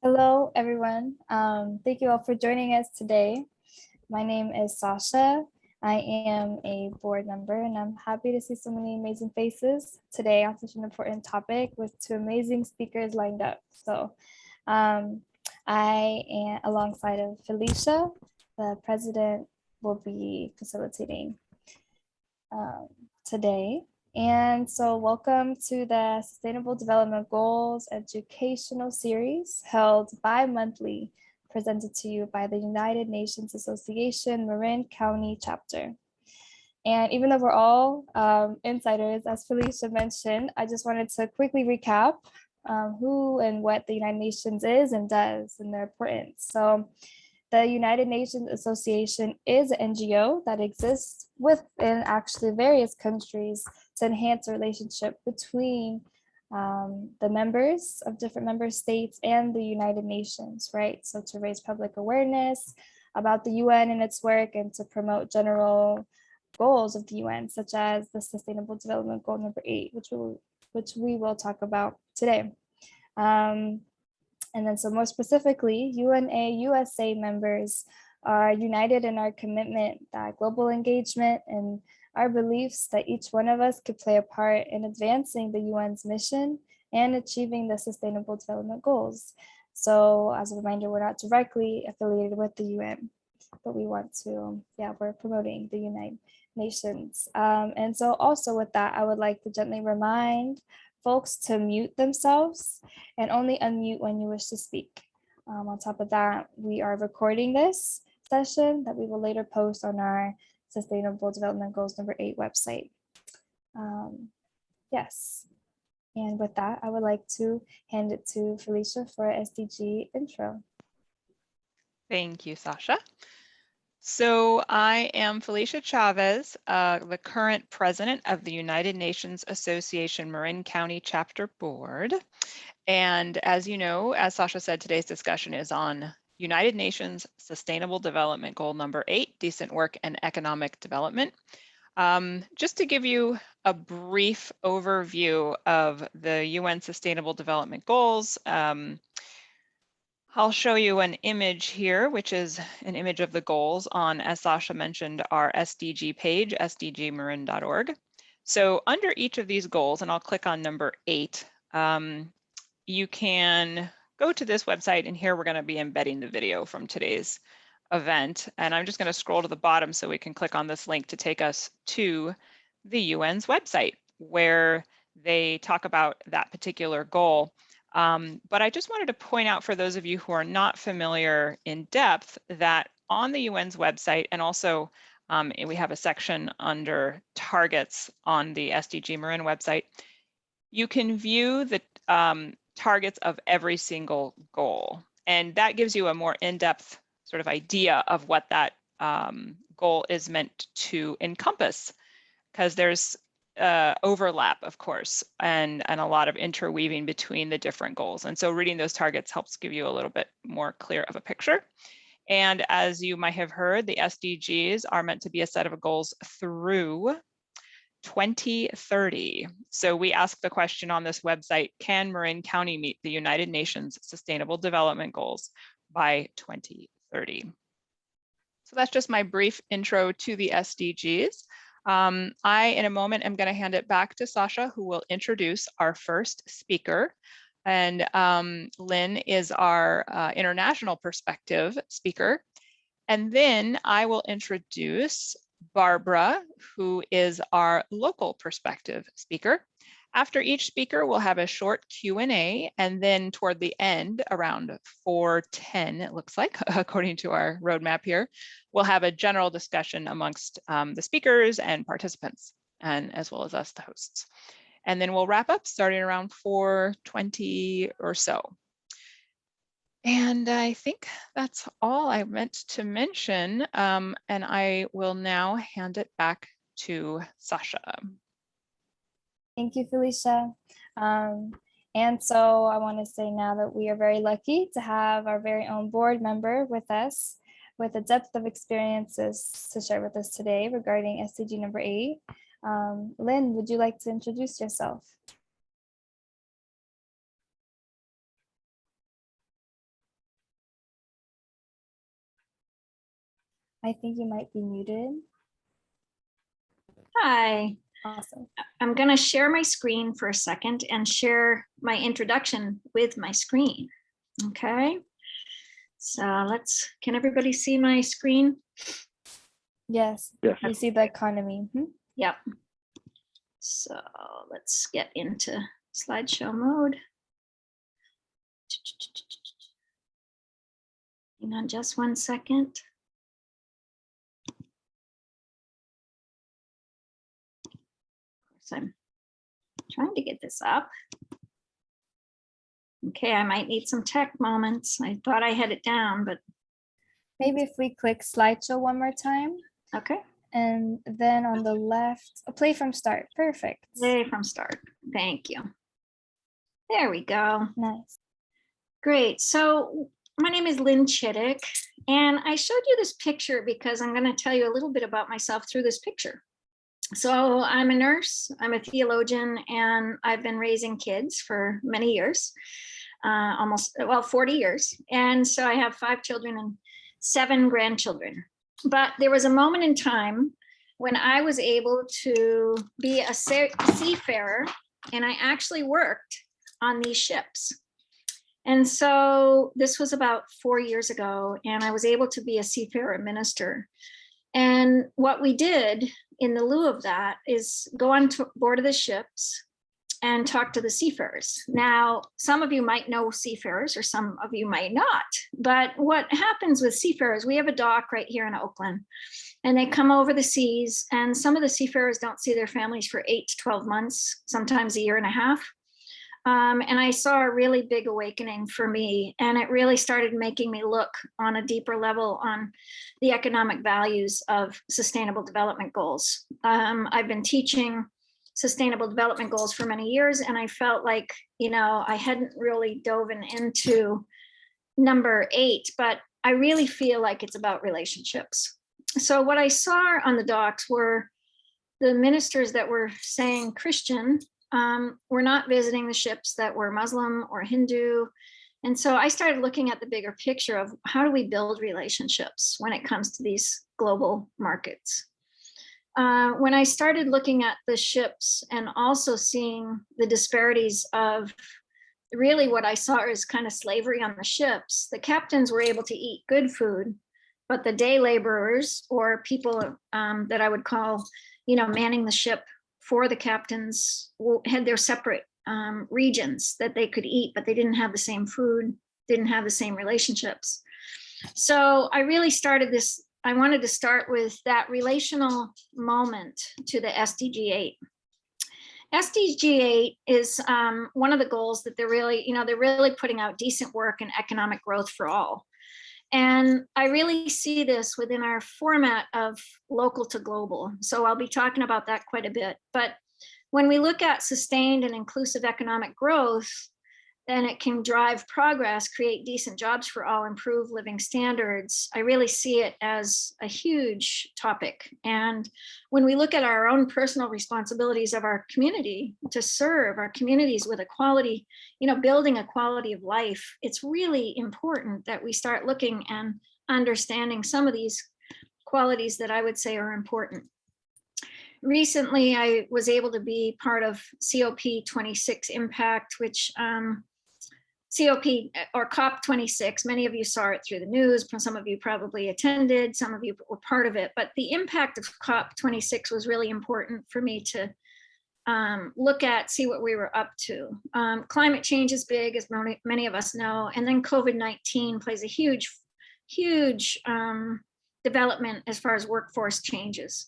Hello, everyone. Thank you all for joining us today. My name is Sasha. I am a board member, and I'm happy to see so many amazing faces today on such an important topic with two amazing speakers lined up. So I am alongside of Felicia, the president, will be facilitating today. And so welcome to the Sustainable Development Goals educational series held bi-monthly, presented to you by the United Nations Association Marin County Chapter. And even though we're all insiders, as Felicia mentioned, I just wanted to quickly recap who and what the United Nations is and does and their importance. So the United Nations Association is an NGO that exists within actually various countries to enhance the relationship between the members of different member states and the United Nations, right? So to raise public awareness about the UN and its work and to promote general goals of the UN, such as the Sustainable Development Goal number 8, which we will talk about today. And then so more specifically, UNA USA members are united in our commitment that global engagement and our beliefs that each one of us could play a part in advancing the UN's mission and achieving the Sustainable Development Goals. So as a reminder, we're not directly affiliated with the UN, but we want to, we're promoting the United Nations. And so also with that, I would like to gently remind folks to mute themselves and only unmute when you wish to speak. On top of that, we are recording this session that we will later post on our Sustainable Development Goals number 8 website. Yes. And with that, I would like to hand it to Felicia for an SDG intro. Thank you, Sasha. So I am Felicia Chavez, the current president of the United Nations Association Marin County Chapter Board. And as you know, as Sasha said, today's discussion is on United Nations Sustainable Development Goal number 8, decent work and economic development. Just to give you a brief overview of the UN Sustainable Development Goals, I'll show you an image here, which is an image of the goals on, as Sasha mentioned, our SDG page, sdgmarin.org. So under each of these goals, and I'll click on number 8, you can go to this website, and here we're going to be embedding the video from today's event. And I'm just going to scroll to the bottom so we can click on this link to take us to the UN's website, where they talk about that particular goal. But I just wanted to point out for those of you who are not familiar in depth that on the UN's website, and also we have a section under targets on the SDG Marin website, you can view the targets of every single goal. And that gives you a more in-depth sort of idea of what that goal is meant to encompass, because there's overlap, of course, and a lot of interweaving between the different goals. And so reading those targets helps give you a little bit more clear of a picture. And as you might have heard, the SDGs are meant to be a set of goals through 2030. So we ask the question on this website, can Marin County meet the United Nations Sustainable Development Goals by 2030? So that's just my brief intro to the SDGs. In a moment, am going to hand it back to Sasha, who will introduce our first speaker. And Lynn is our international perspective speaker. And then I will introduce Barbara, who is our local perspective speaker. After each speaker, we'll have a short Q&A, and then toward the end, around 4:10, it looks like, according to our roadmap here, we'll have a general discussion amongst the speakers and participants, and as well as us, the hosts. And then we'll wrap up starting around 4:20 or so. And I think that's all I meant to mention, and I will now hand it back to Sasha. Thank you, Felicia. And so I want to say now that we are very lucky to have our very own board member with us with a depth of experiences to share with us today regarding SDG number 8. Lynn, would you like to introduce yourself? I think you might be muted. Hi, Awesome. I'm going to share my screen for a second and share my introduction with my screen. Okay, so can everybody see my screen? Yes. Yes. You see the economy. Yep. So let's get into slideshow mode. Hang on just one second. I'm trying to get this up. Okay, I might need some tech moments. I thought I had it down, but Maybe if we click slideshow one more time, okay. and then on the left, play from start. Perfect. Play from start. Thank you. There we go. Nice. Great. So my name is Lynn Chittick, and I showed you this picture because I'm going to tell you a little bit about myself through this picture. So I'm a nurse, I'm a theologian, and I've been raising kids for many years, 40 years. And so I have 5 children and 7 grandchildren. But there was a moment in time when I was able to be a seafarer, and I actually worked on these ships. And so this was about 4 years ago, and I was able to be a seafarer minister. And what we did in the lieu of that is go on board of the ships and talk to the seafarers. Now, some of you might know seafarers, or some of you might not. But what happens with seafarers, we have a dock right here in Oakland, and they come over the seas, and some of the seafarers don't see their families for 8 to 12 months, sometimes a year and a half. And I saw a really big awakening for me, and it really started making me look on a deeper level on the economic values of sustainable development goals. I've been teaching sustainable development goals for many years, and I felt like, I hadn't really dove into number 8, but I really feel like it's about relationships. So what I saw on the docks were the ministers that were saying Christian were not visiting the ships that were Muslim or Hindu. And so I started looking at the bigger picture of how do we build relationships when it comes to these global markets. When I started looking at the ships and also seeing the disparities of really what I saw is kind of slavery on the ships, the captains were able to eat good food, but the day laborers, or people that I would call, manning the ship for the captains, had their separate regions that they could eat, but they didn't have the same food, didn't have the same relationships. So I really started this, I wanted to start with that relational moment to the SDG 8. SDG 8 is one of the goals that they're really putting out decent work and economic growth for all. And I really see this within our format of local to global. So I'll be talking about that quite a bit. But when we look at sustained and inclusive economic growth, then it can drive progress, create decent jobs for all, improve living standards. I really see it as a huge topic. And when we look at our own personal responsibilities of our community to serve our communities with a quality, building a quality of life, it's really important that we start looking and understanding some of these qualities that I would say are important. Recently, I was able to be part of COP26 Impact, which COP or COP26, many of you saw it through the news, some of you probably attended, some of you were part of it, but the impact of COP26 was really important for me to look at, see what we were up to. Climate change is big, as many of us know, and then COVID-19 plays a huge development as far as workforce changes.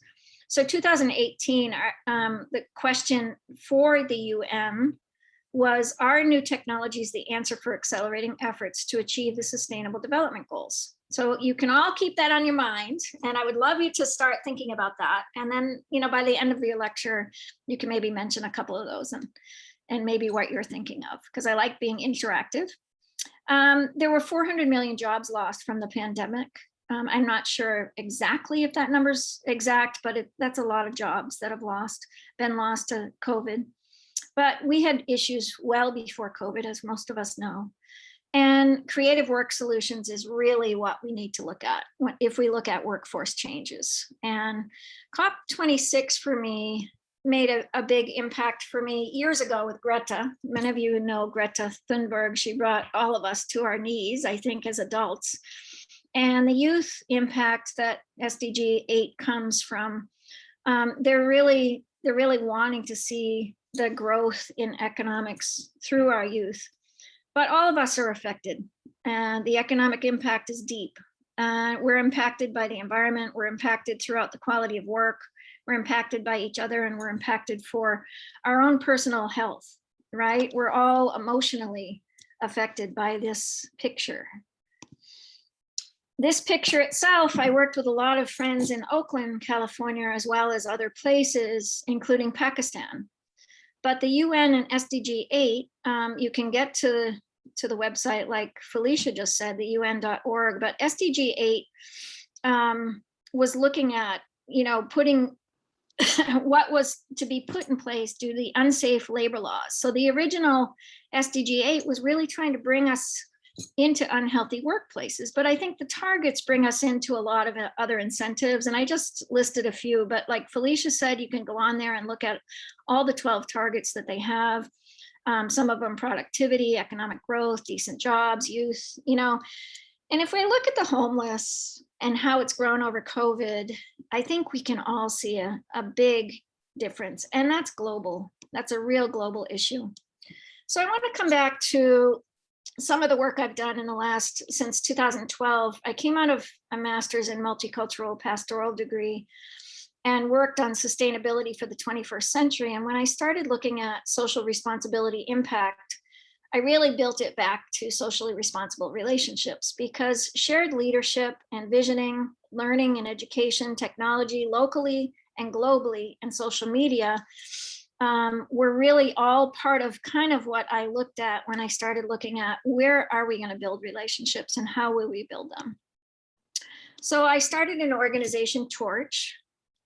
So 2018, the question for the UN was, are new technologies the answer for accelerating efforts to achieve the Sustainable Development Goals? So you can all keep that on your mind, and I would love you to start thinking about that. And then, by the end of the lecture, you can maybe mention a couple of those and maybe what you're thinking of, because I like being interactive. There were 400 million jobs lost from the pandemic. I'm not sure exactly if that number's exact, but that's a lot of jobs that have been lost to COVID. But we had issues well before COVID, as most of us know. And creative work solutions is really what we need to look at if we look at workforce changes. And COP26 for me made a big impact for me years ago with Greta. Many of you know Greta Thunberg. She brought all of us to our knees, I think, as adults. And the youth impact that SDG 8 comes from, they're really wanting to see the growth in economics through our youth. But all of us are affected, and the economic impact is deep. We're impacted by the environment, we're impacted throughout the quality of work, we're impacted by each other, and we're impacted for our own personal health, right? We're all emotionally affected by this picture. This picture itself, I worked with a lot of friends in Oakland, California, as well as other places, including Pakistan. But the UN and SDG 8, you can get to the website, like Felicia just said, the UN.org, but SDG 8 was looking at, putting what was to be put in place due to the unsafe labor laws. So the original SDG 8 was really trying to bring us into unhealthy workplaces, but I think the targets bring us into a lot of other incentives, and I just listed a few, but like Felicia said, you can go on there and look at all the 12 targets that they have. Some of them productivity, economic growth, decent jobs, youth, and if we look at the homeless and how it's grown over COVID, I think we can all see a big difference, and that's global. That's a real global issue. So I want to come back to some of the work I've done since 2012. I came out of a master's in multicultural pastoral degree and worked on sustainability for the 21st century. And when I started looking at social responsibility impact, I really built it back to socially responsible relationships, because shared leadership and visioning, learning and education, technology, locally and globally, and social media were really all part of kind of what I looked at when I started looking at where are we going to build relationships and how will we build them. So I started an organization, Torch,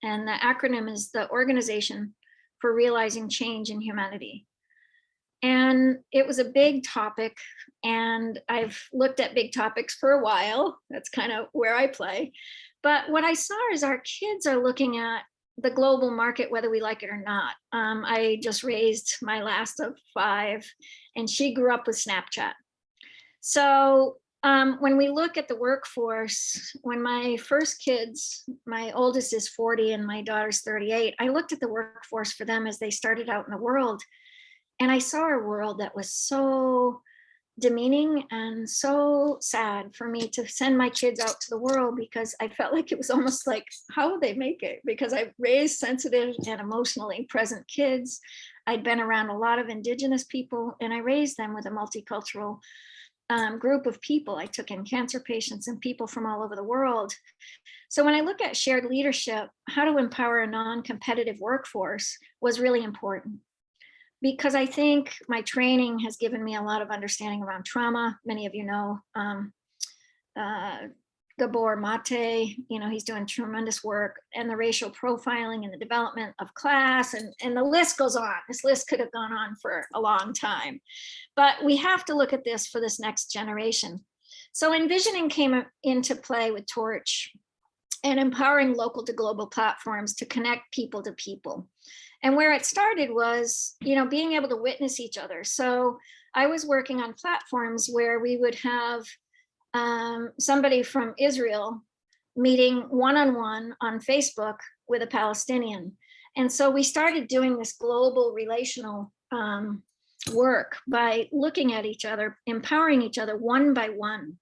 and the acronym is the Organization for Realizing Change in Humanity. And it was a big topic, and I've looked at big topics for a while. That's kind of where I play. But what I saw is our kids are looking at the global market, whether we like it or not. I just raised my last of 5, and she grew up with Snapchat. So when we look at the workforce, when my first kids, my oldest is 40 and my daughter's 38, I looked at the workforce for them as they started out in the world. And I saw a world that was so demeaning and so sad for me to send my kids out to the world, because I felt like it was almost like, how would they make it? Because I raised sensitive and emotionally present kids. I'd been around a lot of Indigenous people, and I raised them with a multicultural group of people. I took in cancer patients and people from all over the world. So when I look at shared leadership, how to empower a non-competitive workforce was really important, because I think my training has given me a lot of understanding around trauma. Many of you know Gabor Mate, he's doing tremendous work, and the racial profiling and the development of class, and the list goes on. This list could have gone on for a long time, but we have to look at this for this next generation. So envisioning came into play with Torch and empowering local to global platforms to connect people to people. And where it started was, being able to witness each other. So I was working on platforms where we would have somebody from Israel meeting one-on-one on Facebook with a Palestinian. And so we started doing this global relational work by looking at each other, empowering each other one by one.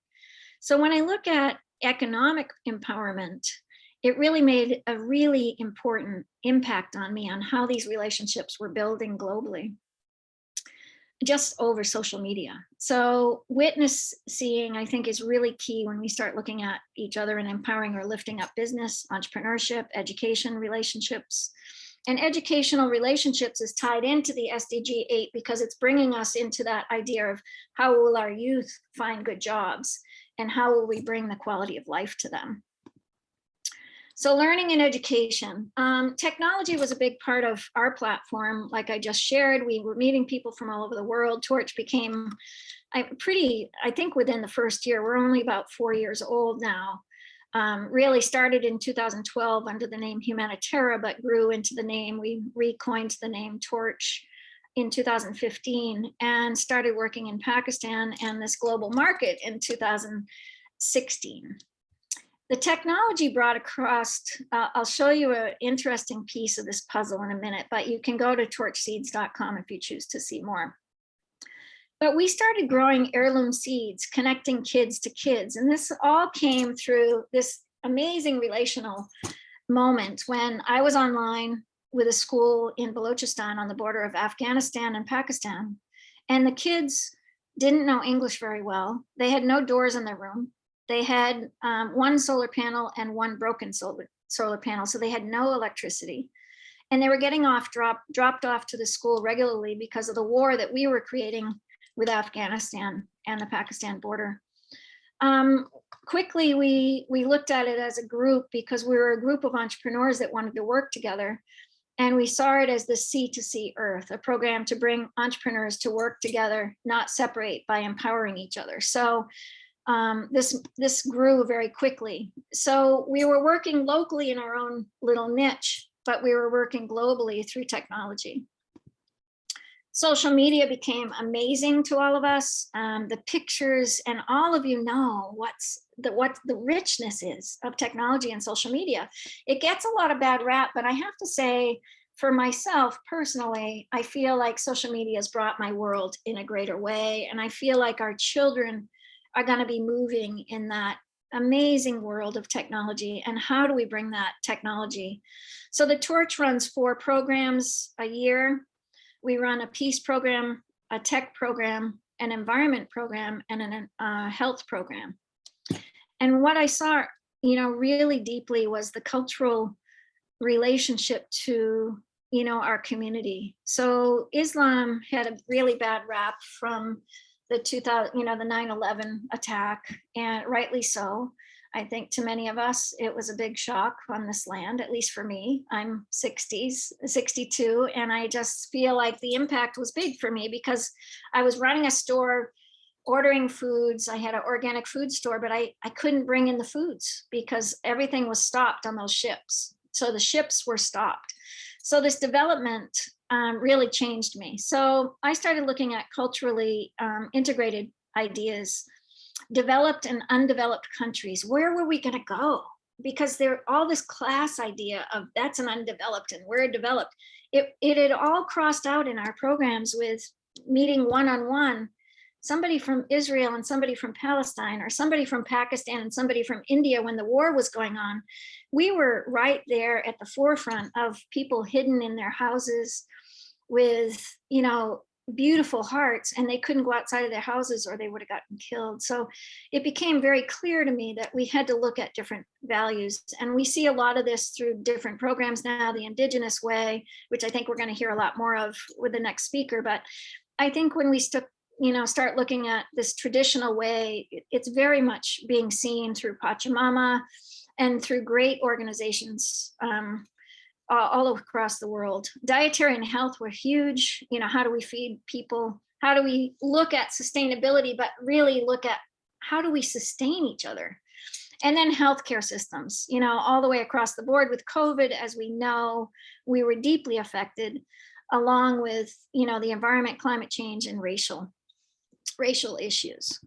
So when I look at economic empowerment, it really made a really important impact on me on how these relationships were building globally, just over social media. So witness seeing, I think, is really key when we start looking at each other and empowering or lifting up business, entrepreneurship, education, relationships. And educational relationships is tied into the SDG 8 because it's bringing us into that idea of how will our youth find good jobs and how will we bring the quality of life to them. So learning and education. Technology was a big part of our platform. Like I just shared, we were meeting people from all over the world. Torch became I think within the first year, we're only about 4 years old now. Really started in 2012 under the name Humanitera, but grew into the name, we recoined the name Torch in 2015 and started working in Pakistan and this global market in 2016. The technology brought across, I'll show you an interesting piece of this puzzle in a minute, but you can go to torchseeds.com if you choose to see more. But we started growing heirloom seeds, connecting kids to kids. And this all came through this amazing relational moment when I was online with a school in Balochistan on the border of Afghanistan and Pakistan. And the kids didn't know English very well. They had no doors in their room. They had one solar panel and one broken solar panel. So they had no electricity. And they were getting dropped off to the school regularly because of the war that we were creating with Afghanistan and the Pakistan border. Quickly, we looked at it as a group because we were a group of entrepreneurs that wanted to work together. And we saw it as the Sea to Sea Earth, a program to bring entrepreneurs to work together, not separate, by empowering each other. So this grew very quickly. So we were working locally in our own little niche, but we were working globally through technology. Social media became amazing to all of us. The pictures, and all of you know what the richness is of technology and social media. It gets a lot of bad rap, but I have to say, for myself personally, I feel like social media has brought my world in a greater way. And I feel like our children are going to be moving in that amazing world of technology. And how do we bring that technology? So the Torch runs 4 programs a year. We run a peace program, a tech program, an environment program, and a health program. And what I saw, really deeply was the cultural relationship to, our community. So Islam had a really bad rap from the 9/11 attack, and rightly so. I think to many of us, it was a big shock on this land, at least for me. I'm 62, and I just feel like the impact was big for me because I was running a store, ordering foods. I had an organic food store, but I couldn't bring in the foods because everything was stopped on those ships. So the ships were stopped. So this development really changed me. So I started looking at culturally integrated ideas, developed and undeveloped countries. Where were we going to go? Because there all this class idea of that's an undeveloped and we're developed. It had all crossed out in our programs with meeting one-on-one, somebody from Israel and somebody from Palestine, or somebody from Pakistan and somebody from India when the war was going on. We were right there at the forefront of people hidden in their houses with, beautiful hearts, and they couldn't go outside of their houses or they would have gotten killed. So it became very clear to me that we had to look at different values. And we see a lot of this through different programs now, the Indigenous way, which I think we're going to hear a lot more of with the next speaker. But I think when we start looking at this traditional way, it's very much being seen through Pachamama and through great organizations all across the world. Dietary and health were huge. How do we feed people? How do we look at sustainability, but really look at how do we sustain each other? And then healthcare systems, all the way across the board with COVID, as we know, we were deeply affected, along with, the environment, climate change, and racial issues.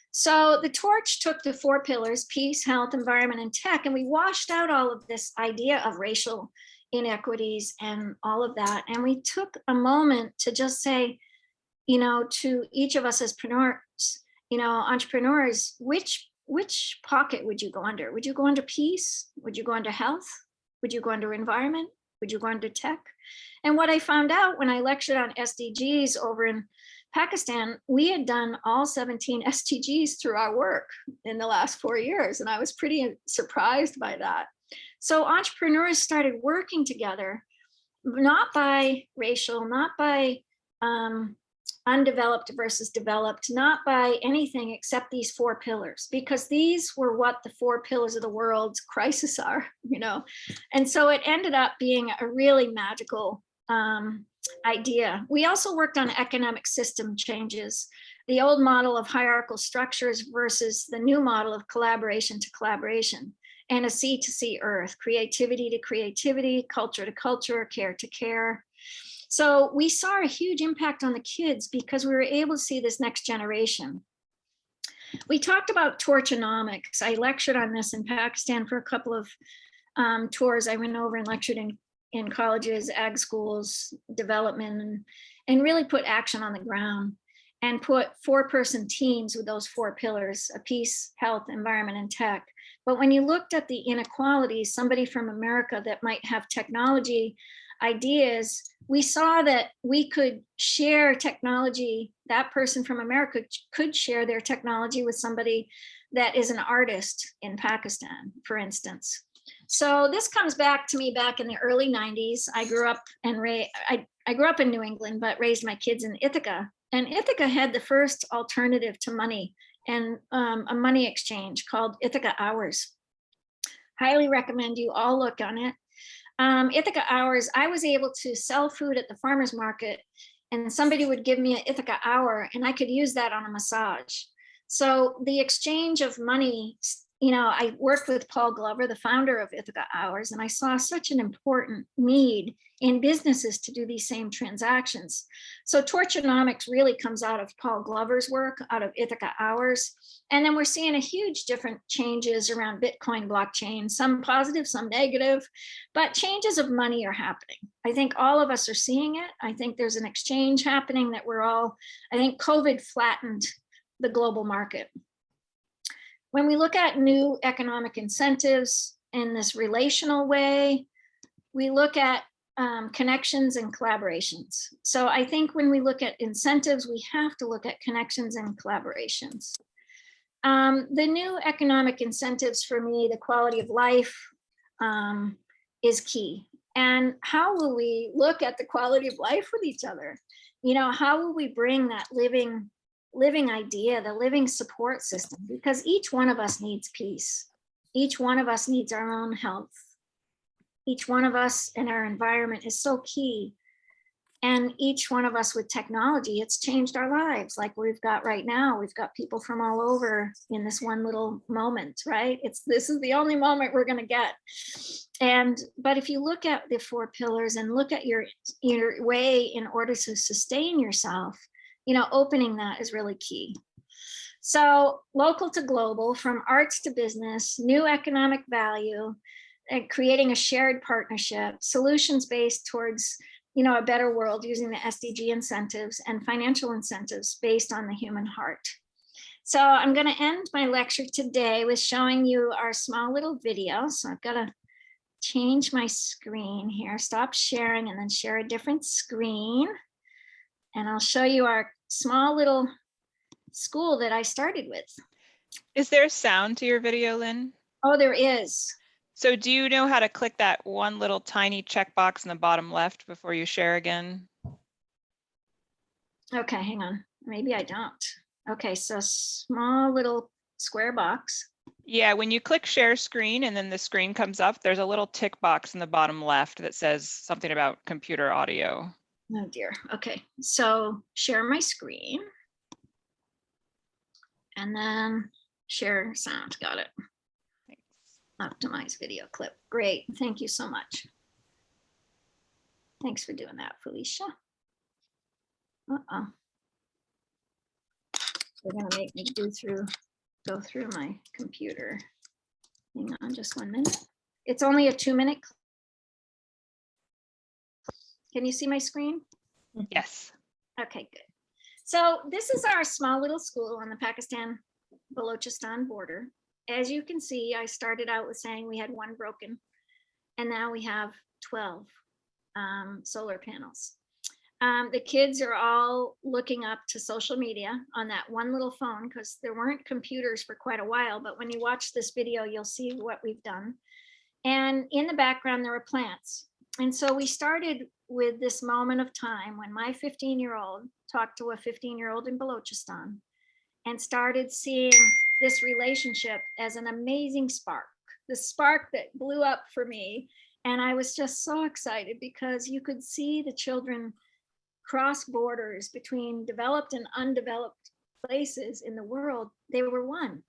So the Torch took the 4 pillars: peace, health, environment, and tech, and we washed out all of this idea of racial inequities and all of that. And we took a moment to just say, to each of us as entrepreneurs, which pocket would you go under? Would you go under peace? Would you go under health? Would you go under environment? Would you go under tech? And what I found out when I lectured on SDGs over in Pakistan, we had done all 17 SDGs through our work in the last 4 years. And I was pretty surprised by that. So entrepreneurs started working together, not by racial, not by undeveloped versus developed, not by anything except these 4 pillars, because these were what the 4 pillars of the world's crisis are, you know. And so it ended up being a really magical idea. We also worked on economic system changes, the old model of hierarchical structures versus the new model of collaboration to collaboration, and a sea to sea earth, creativity to creativity, culture to culture, care to care. So we saw a huge impact on the kids because we were able to see this next generation. We talked about torchonomics. I lectured on this in Pakistan for a couple of tours. I went over and lectured in colleges, ag schools, development, and really put action on the ground and put 4-person teams with those 4 pillars of peace, health, environment, and tech. But when you looked at the inequalities, somebody from America that might have technology ideas, we saw that we could share technology. That person from America could share their technology with somebody that is an artist in Pakistan, for instance. So this comes back to me back in the early 90s. I grew up I grew up in New England, but raised my kids in Ithaca. And Ithaca had the first alternative to money and a money exchange called Ithaca Hours. Highly recommend you all look on it. Ithaca Hours, I was able to sell food at the farmer's market, and somebody would give me an Ithaca hour and I could use that on a massage. So the exchange of money, you know, I worked with Paul Glover, the founder of Ithaca Hours, and I saw such an important need in businesses to do these same transactions. So torchonomics really comes out of Paul Glover's work, out of Ithaca Hours. And then we're seeing a huge different changes around Bitcoin blockchain, some positive, some negative, but changes of money are happening. I think all of us are seeing it. I think there's an exchange happening that I think COVID flattened the global market. When we look at new economic incentives in this relational way, we look at connections and collaborations. So I think when we look at incentives, we have to look at connections and collaborations. The new economic incentives for me, the quality of life is key. And how will we look at the quality of life with each other? You know, how will we bring that living idea, the living support system? Because each one of us needs peace. Each one of us needs our own health. Each one of us in our environment is so key. And each one of us with technology, it's changed our lives. Like we've got right now, we've got people from all over in this one little moment, right? This is the only moment we're going to get. But if you look at the 4 pillars and look at your way in order to sustain yourself, you know, opening that is really key. So local to global, from arts to business, new economic value, and creating a shared partnership, solutions based towards, you know, a better world using the SDG incentives and financial incentives based on the human heart. So I'm going to end my lecture today with showing you our small little video. So I've got to change my screen here, stop sharing, and then share a different screen. And I'll show you our small little school that I started with. Is there sound to your video, Lynn? Oh, there is. So do you know how to click that one little tiny checkbox in the bottom left before you share again? Okay, hang on. Maybe I don't. Okay, so small little square box. Yeah, when you click share screen and then the screen comes up, there's a little tick box in the bottom left that says something about computer audio. Oh dear. Okay, so share my screen. And then share sound. Got it. Optimize video clip. Great. Thank you so much. Thanks for doing that, Felicia. Uh-oh. They're going to make me go through my computer. Hang on just 1 minute. It's only a 2-minute. Can you see my screen? Yes. Okay, good. So this is our small little school on the Pakistan-Balochistan border. As you can see, I started out with saying we had 1 broken, and now we have 12 solar panels. The kids are all looking up to social media on that one little phone because there weren't computers for quite a while, but when you watch this video, you'll see what we've done. And in the background, there were plants. And so we started with this moment of time when my 15-year-old talked to a 15-year-old in Balochistan and started seeing this relationship as an amazing spark, the spark that blew up for me. And I was just so excited because you could see the children cross borders between developed and undeveloped places in the world. They were one.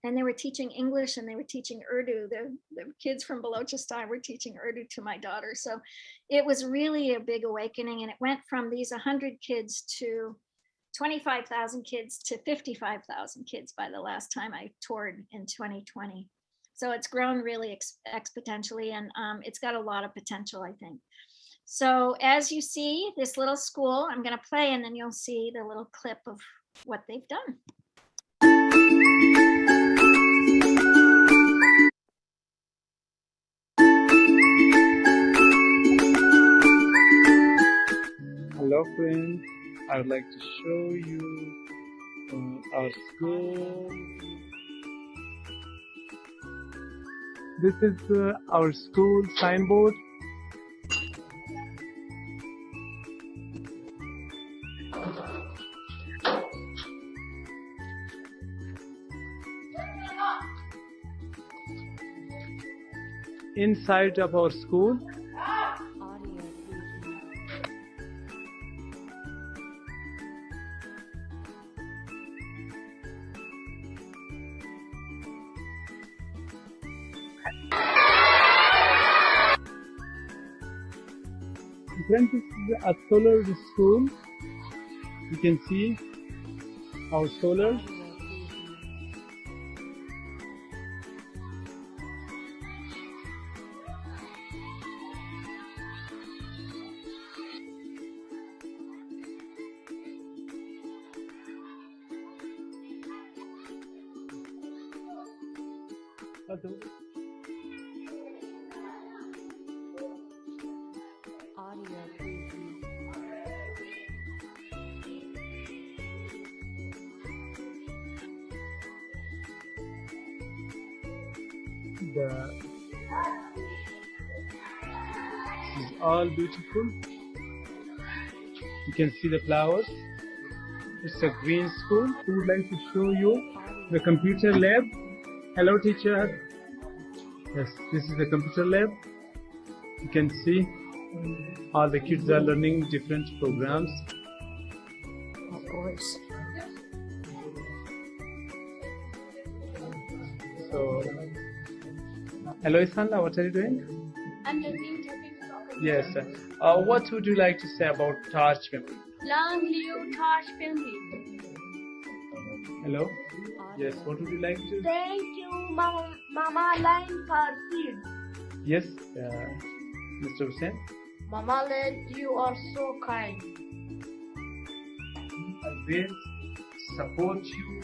And they were teaching English and they were teaching Urdu. The kids from Balochistan were teaching Urdu to my daughter. So it was really a big awakening. And it went from these 100 kids to 25,000 kids to 55,000 kids by the last time I toured in 2020. So it's grown really exponentially, and it's got a lot of potential, I think. So as you see this little school, I'm going to play and then you'll see the little clip of what they've done. Hello friends, I would like to show you our school. This is our school signboard. Inside of our school, friends, this is a solar school. You can see our solar. This is all beautiful. You can see the flowers. It's a green school. We would like to show you the computer lab. Hello, teacher. Yes, this is the computer lab. You can see all the kids are learning different programs. Of course. So, hello, Isanda, what are you doing? I'm learning typing. Yes. What would you like to say about Taj family? Long live Taj family. Hello? Yes, what would you like to? Thank you, Mama Line for seed. Yes, Mr. Hussain. Mama Line, you are so kind. I will support you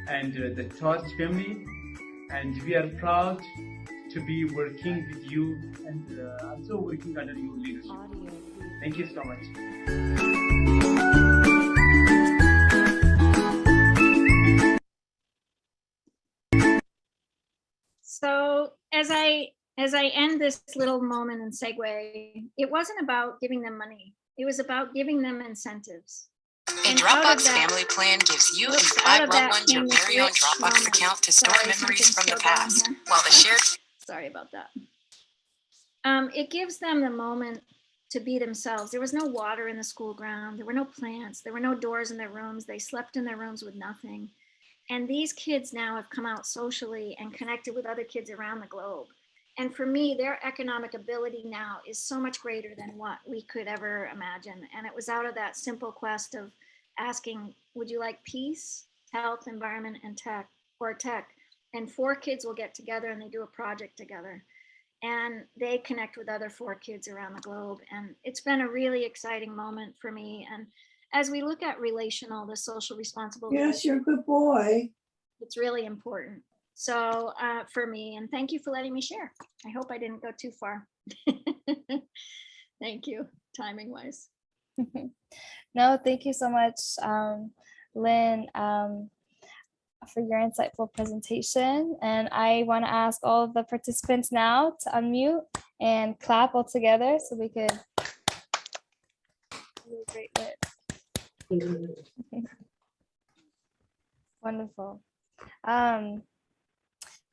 and the Taj family, and we are proud to be working with you and also working under your leadership. Thank you so much. So as I end this little moment and segue, it wasn't about giving them money. It was about giving them incentives. A Dropbox family plan gives you and 5 loved ones your very own Dropbox account to store memories from the past, while the shared... Sorry about that. It gives them the moment to be themselves. There was no water in the school ground. There were no plants. There were no doors in their rooms. They slept in their rooms with nothing. And these kids now have come out socially and connected with other kids around the globe. And for me, their economic ability now is so much greater than what we could ever imagine. And it was out of that simple quest of asking, would you like peace, health, environment, and tech, or tech? And 4 kids will get together and they do a project together. And they connect with other 4 kids around the globe. And it's been a really exciting moment for me. And as we look at relational, the social responsible. Yes, you're a good boy. It's really important. So for me, and thank you for letting me share. I hope I didn't go too far. Thank you, timing wise. No, thank you so much, Lynn, for your insightful presentation. And I want to ask all of the participants now to unmute and clap all together so we could Really great list. Wonderful.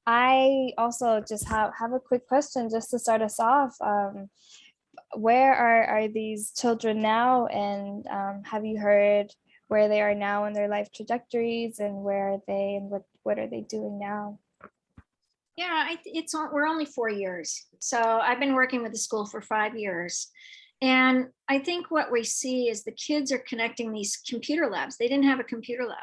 I also just have a quick question just to start us off. Where are these children now, and have you heard where they are now in their life trajectories, and where are they, and what are they doing now? Yeah, we're only 4 years. So I've been working with the school for 5 years. And I think what we see is the kids are connecting these computer labs. They didn't have a computer lab.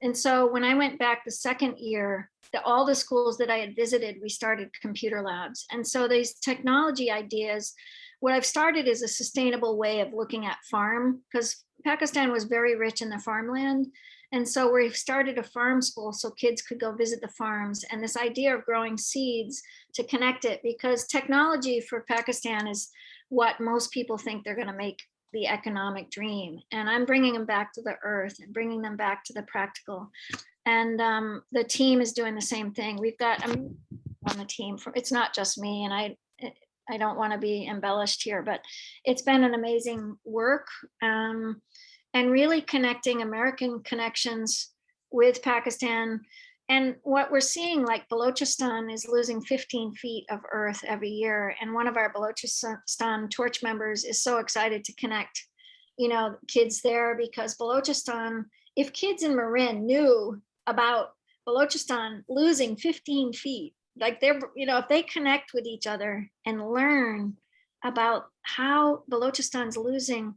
And so when I went back the second year, all the schools that I had visited, we started computer labs. And so these technology ideas, what I've started is a sustainable way of looking at farm, because Pakistan was very rich in the farmland. And so we've started a farm school so kids could go visit the farms, and this idea of growing seeds to connect it, because technology for Pakistan is what most people think they're going to make the economic dream. And I'm bringing them back to the earth and bringing them back to the practical. And the team is doing the same thing. We've got on the team, it's not just me, and I don't want to be embellished here, but it's been an amazing work. And really connecting American connections with Pakistan. And what we're seeing, like Balochistan is losing 15 feet of earth every year. And one of our Balochistan torch members is so excited to connect, kids there, because Balochistan, if kids in Marin knew about Balochistan losing 15 feet, like if they connect with each other and learn about how Balochistan's losing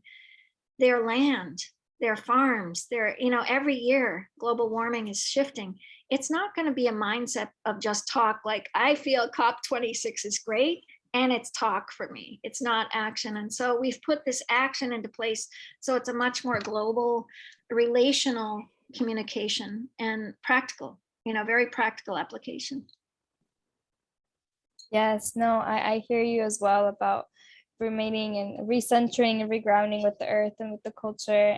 their land, their farms, every year global warming is shifting. It's not going to be a mindset of just talk, like I feel COP26 is great and it's talk for me. It's not action. And so we've put this action into place. So it's a much more global, relational communication and practical, very practical application. Yes, no, I hear you as well about remaining and recentering and regrounding with the earth and with the culture.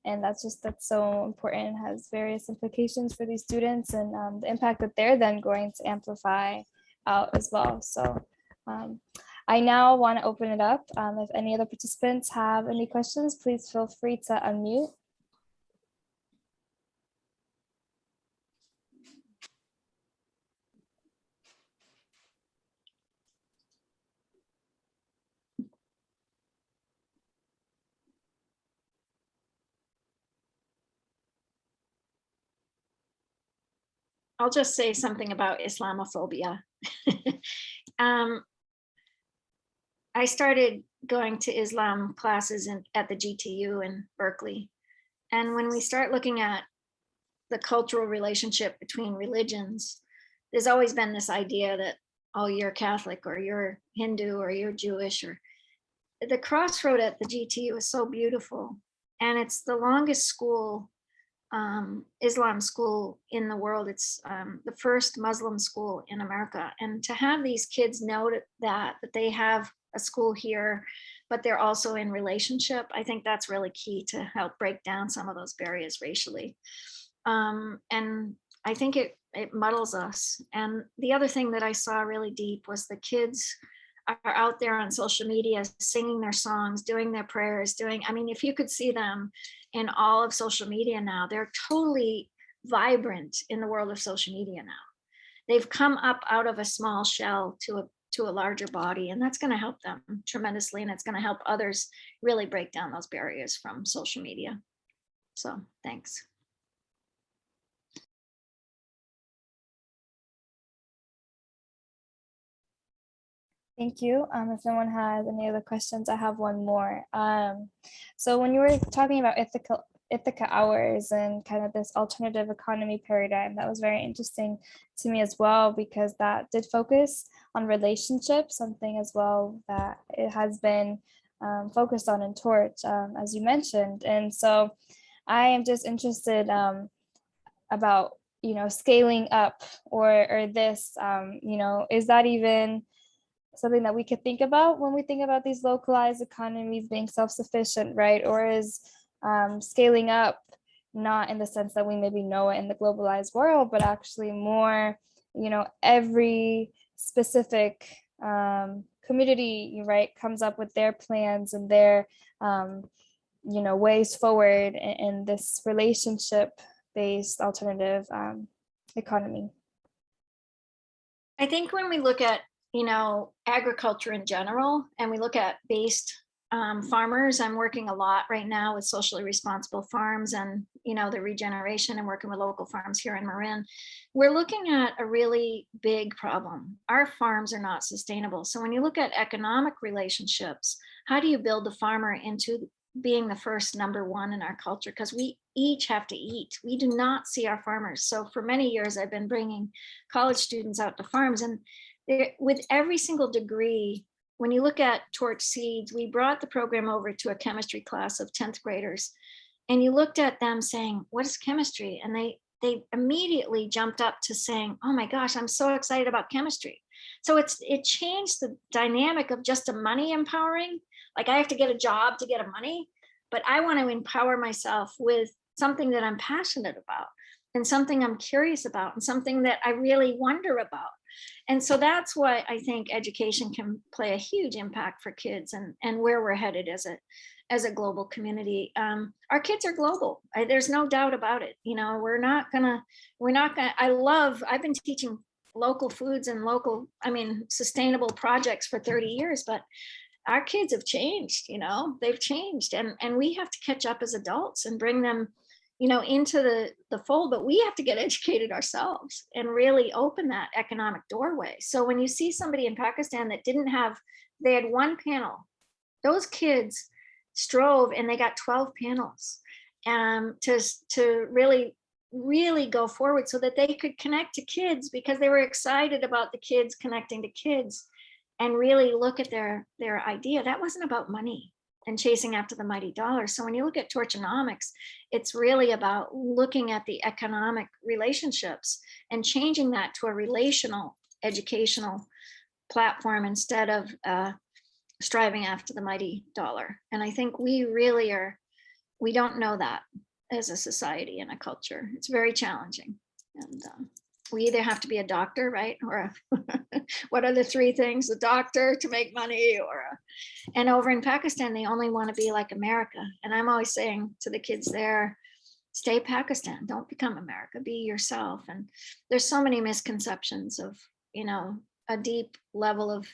And that's so important, and has various implications for these students, and the impact that they're then going to amplify out as well. So I now want to open it up. If any other participants have any questions, please feel free to unmute. I'll just say something about Islamophobia. I started going to Islam classes at the GTU in Berkeley. And when we start looking at the cultural relationship between religions, there's always been this idea that, oh, you're Catholic or you're Hindu or you're Jewish. Or the crossroad at the GTU is so beautiful. And it's the longest school, Islam school in the world. It's the first Muslim school in America. And to have these kids know that they have a school here, but they're also in relationship, I think that's really key to help break down some of those barriers racially. And I think it muddles us. And the other thing that I saw really deep was the kids are out there on social media singing their songs, doing their prayers, if you could see them in all of social media now, they're totally vibrant in the world of social media now. They've come up out of a small shell to a larger body, and that's going to help them tremendously, and it's going to help others really break down those barriers from social media. So thanks. Thank you. If no one has any other questions, I have one more. So when you were talking about Ithaca hours and kind of this alternative economy paradigm, that was very interesting to me as well, because that did focus on relationships, something as well that it has been focused on in Torch, as you mentioned. And so I am just interested about, scaling up or this, is that even something that we could think about when we think about these localized economies being self-sufficient, right? Or is scaling up not in the sense that we maybe know it in the globalized world, but actually more, every specific community, right, comes up with their plans and their ways forward in this relationship-based alternative economy. I think when we look at, agriculture in general, and we look at based farmers, I'm working a lot right now with socially responsible farms and, the regeneration and working with local farms here in Marin. We're looking at a really big problem. Our farms are not sustainable. So when you look at economic relationships, how do you build the farmer into being the first number one in our culture? Because we each have to eat. We do not see our farmers. So for many years, I've been bringing college students out to farms, and with every single degree, when you look at Torch Seeds, we brought the program over to a chemistry class of 10th graders, and you looked at them saying, what is chemistry? And they immediately jumped up to saying, oh my gosh, I'm so excited about chemistry. So it changed the dynamic of just a money empowering. Like I have to get a job to get a money, but I want to empower myself with something that I'm passionate about and something I'm curious about and something that I really wonder about. And so that's why I think education can play a huge impact for kids and where we're headed as a global community. Our kids are global. There's no doubt about it. We're not gonna, I've been teaching local foods and sustainable projects for 30 years, but our kids have changed, they've changed, and we have to catch up as adults and bring them, into the fold, but we have to get educated ourselves and really open that economic doorway. So when you see somebody in Pakistan that they had one panel, those kids strove and they got 12 panels to really go forward so that they could connect to kids, because they were excited about the kids connecting to kids and really look at their idea. That wasn't about money and chasing after the mighty dollar. So when you look at Torchonomics, it's really about looking at the economic relationships and changing that to a relational educational platform instead of striving after the mighty dollar. And I think we don't know that as a society and a culture. It's very challenging. And we either have to be a doctor, right? Or what are the three things? A doctor to make money, and over in Pakistan, they only want to be like America. And I'm always saying to the kids there, stay Pakistan, don't become America, be yourself. And there's so many misconceptions of, a deep level of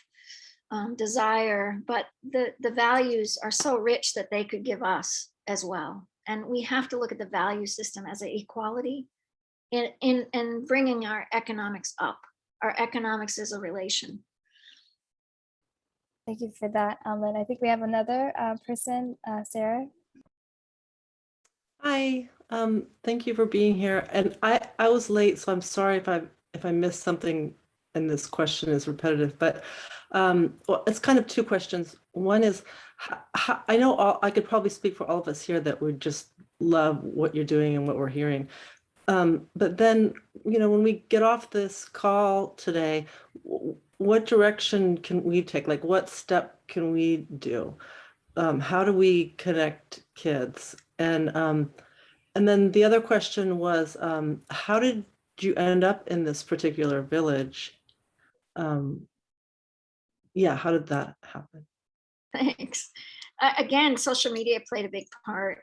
desire, but the values are so rich that they could give us as well. And we have to look at the value system as an equality in bringing our economics up. Our economics is a relation. Thank you for that, Lynn. I think we have another person, Sarah. Hi, thank you for being here. And I was late, so I'm sorry if I missed something and this question is repetitive, but well, it's kind of two questions. One is, I know I could probably speak for all of us here that we just love what you're doing and what we're hearing. But then, when we get off this call today, what direction can we take? Like, what step can we do? How do we connect kids? And then the other question was, how did you end up in this particular village? Yeah, how did that happen? Thanks. Again, social media played a big part.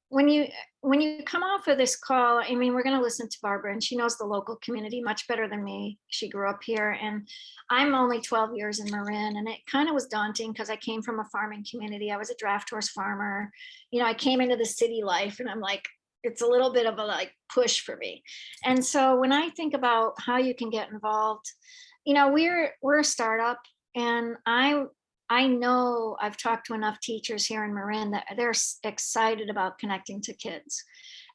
When you come off of this call, we're going to listen to Barbara, and she knows the local community much better than me. She grew up here, and I'm only 12 years in Marin, and it kind of was daunting because I came from a farming community. I was a draft horse farmer. I came into the city life, and I'm like, it's a little bit of a push for me. And so when I think about how you can get involved, we're a startup, and I know I've talked to enough teachers here in Marin that they're excited about connecting to kids.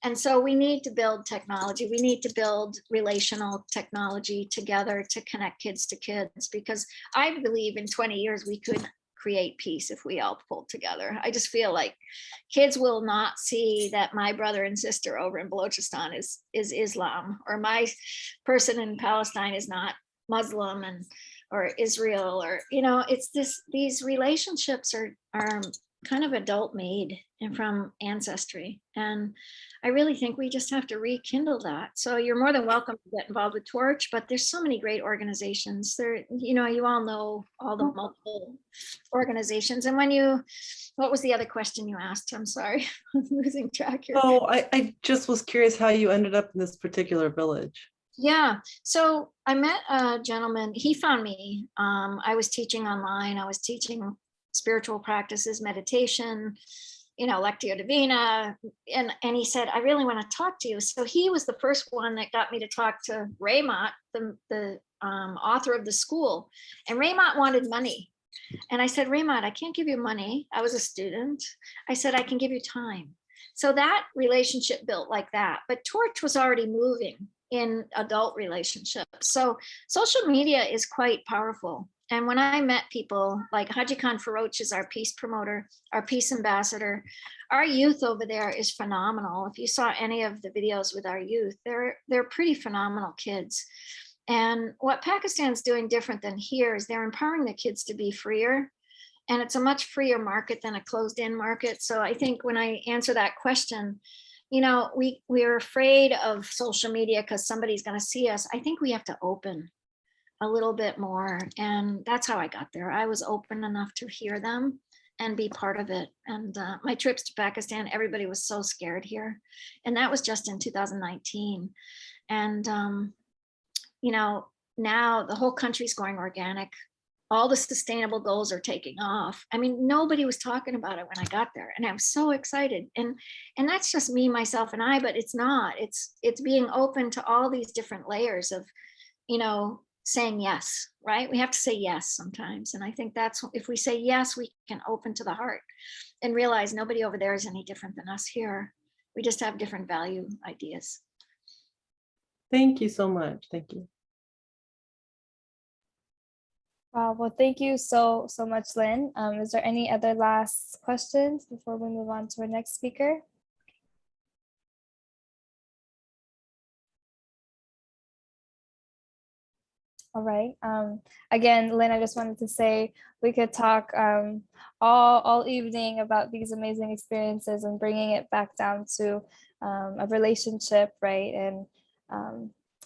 And so we need to build technology. We need to build relational technology together to connect kids to kids, because I believe in 20 years we could create peace if we all pulled together. I just feel like kids will not see that my brother and sister over in Balochistan is Islam, or my person in Palestine is not Muslim or Israel, or it's these relationships are kind of adult made, and from ancestry. And I really think we just have to rekindle that. So you're more than welcome to get involved with Torch, but there's so many great organizations there. You all know all the multiple organizations. And what was the other question you asked? I'm sorry, I'm losing track here. Oh, I just was curious how you ended up in this particular village. Yeah, so I met a gentleman, he found me. I was teaching online, I was teaching spiritual practices, meditation, Lectio Divina, and he said, I really want to talk to you. So he was the first one that got me to talk to Raymond, the author of the school. And Raymond wanted money. And I said, Raymond, I can't give you money. I was a student. I said, I can give you time. So that relationship built like that. But Torch was already moving in adult relationships. So social media is quite powerful. And when I met people like Haji Khan Faroch is our peace promoter, our peace ambassador, our youth over there is phenomenal. If you saw any of the videos with our youth, they're pretty phenomenal kids. And what Pakistan's doing different than here is they're empowering the kids to be freer. And it's a much freer market than a closed-in market. So I think when I answer that question, we're afraid of social media because somebody's going to see us. I think we have to open a little bit more. And that's how I got there. I was open enough to hear them and be part of it. And my trips to Pakistan, everybody was so scared here. And that was just in 2019. And, now the whole country's going organic. All the sustainable goals are taking off. I mean, nobody was talking about it when I got there, and I'm so excited. And that's just me, myself, and I, but it's not. It's being open to all these different layers of, saying yes, right? We have to say yes sometimes. And I think that's, if we say yes, we can open to the heart and realize nobody over there is any different than us here. We just have different value ideas. Thank you so much. Thank you. Wow, well, thank you so much, Lynn. Is there any other last questions before we move on to our next speaker? All right. Again, Lynn, I just wanted to say we could talk all evening about these amazing experiences and bringing it back down to a relationship, right?